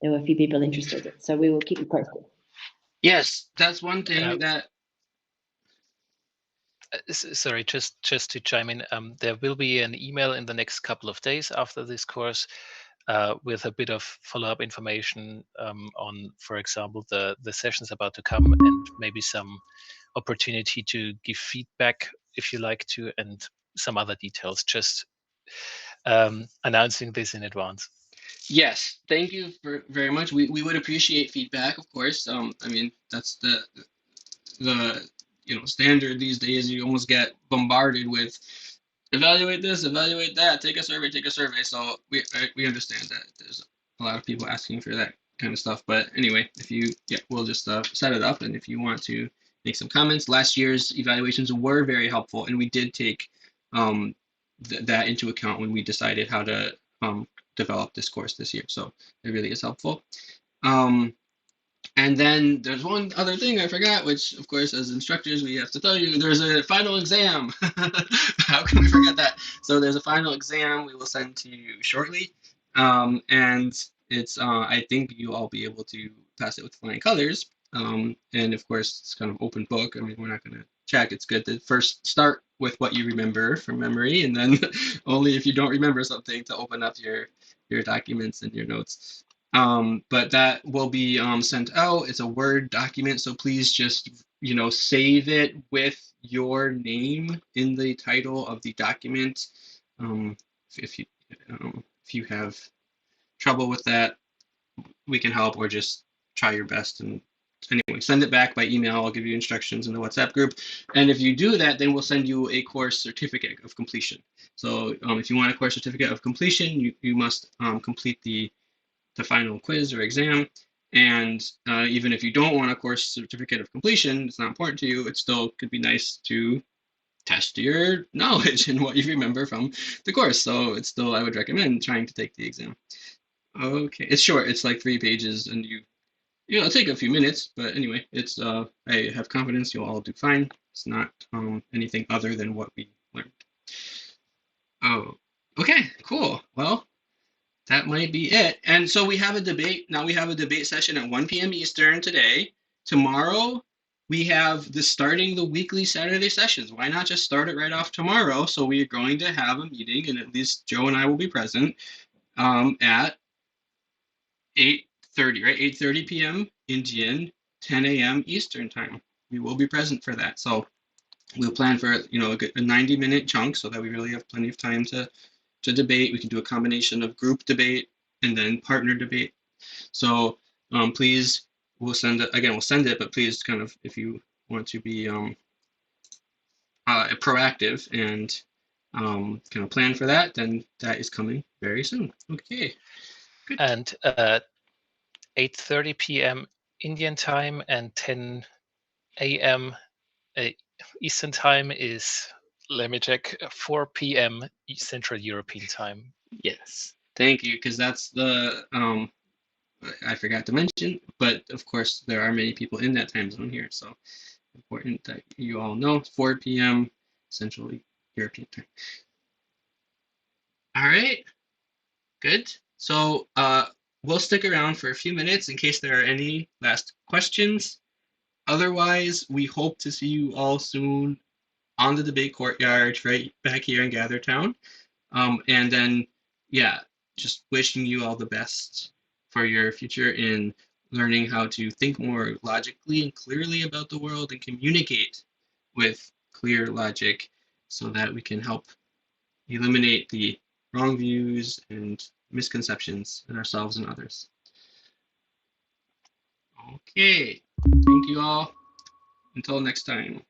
There were a few people interested, so we will keep you posted. Yes, that's one thing that. Sorry, just to chime in, there will be an email in the next couple of days after this course with a bit of follow-up information on, for example, the sessions about to come, and maybe some opportunity to give feedback if you like to, and some other details. Just announcing this in advance. Yes, thank you very much. We would appreciate feedback, of course. I mean, that's the standard these days. You almost get bombarded with evaluate this, evaluate that, take a survey. So we understand that there's a lot of people asking for that kind of stuff. But anyway, we'll just set it up, and if you want to make some comments. Last year's evaluations were very helpful, and we did take that into account when we decided how to develop this course this year. So it really is helpful. And then there's one other thing I forgot, which, of course, as instructors, we have to tell you, there's a final exam. How can we forget that? So there's a final exam we will send to you shortly. And it's I think you'll all be able to pass it with flying colors. And of course, it's kind of open book. I mean, we're not going to check. It's good to first start with what you remember from memory, and then only if you don't remember something to open up your documents and your notes. But that will be sent out. It's a Word document, so please just save it with your name in the title of the document. If you have trouble with that, we can help, or just try your best. And anyway, send it back by email. I'll give you instructions in the WhatsApp group. And if you do that, then we'll send you a course certificate of completion. So if you want a course certificate of completion, you must complete the final quiz or exam. And even if you don't want a course certificate of completion, it's not important to you, it still could be nice to test your knowledge and what you remember from the course. So it's still, I would recommend trying to take the exam. Okay, it's short. It's like 3 pages, and it'll take a few minutes, but anyway, it's I have confidence you'll all do fine. It's not anything other than what we learned. Oh, okay, cool. Well, that might be it. And so we have a debate. Now we have a debate session at 1 p.m. Eastern today. Tomorrow, we have starting the weekly Saturday sessions. Why not just start it right off tomorrow? So we are going to have a meeting, and at least Joe and I will be present at 8:30, right? 8:30 p.m. Indian, 10 a.m. Eastern time. We will be present for that. So we'll plan for a 90-minute chunk so that we really have plenty of time to debate. We can do a combination of group debate and then partner debate. So please, we'll send it, but please kind of, if you want to be proactive and kind of plan for that, then that is coming very soon. Okay, good. And 8:30 p.m. Indian time and 10 a.m. Eastern time is, let me check, 4 p.m. Central European time. Yes, thank you, because that's the I forgot to mention, but of course there are many people in that time zone here, so important that you all know. 4 p.m. Central European time. All right, good. So we'll stick around for a few minutes in case there are any last questions. Otherwise, we hope to see you all soon on the debate courtyard right back here in Gathertown. And then, yeah, just wishing you all the best for your future in learning how to think more logically and clearly about the world and communicate with clear logic so that we can help eliminate the wrong views and misconceptions in ourselves and others. Okay, thank you all. Until next time.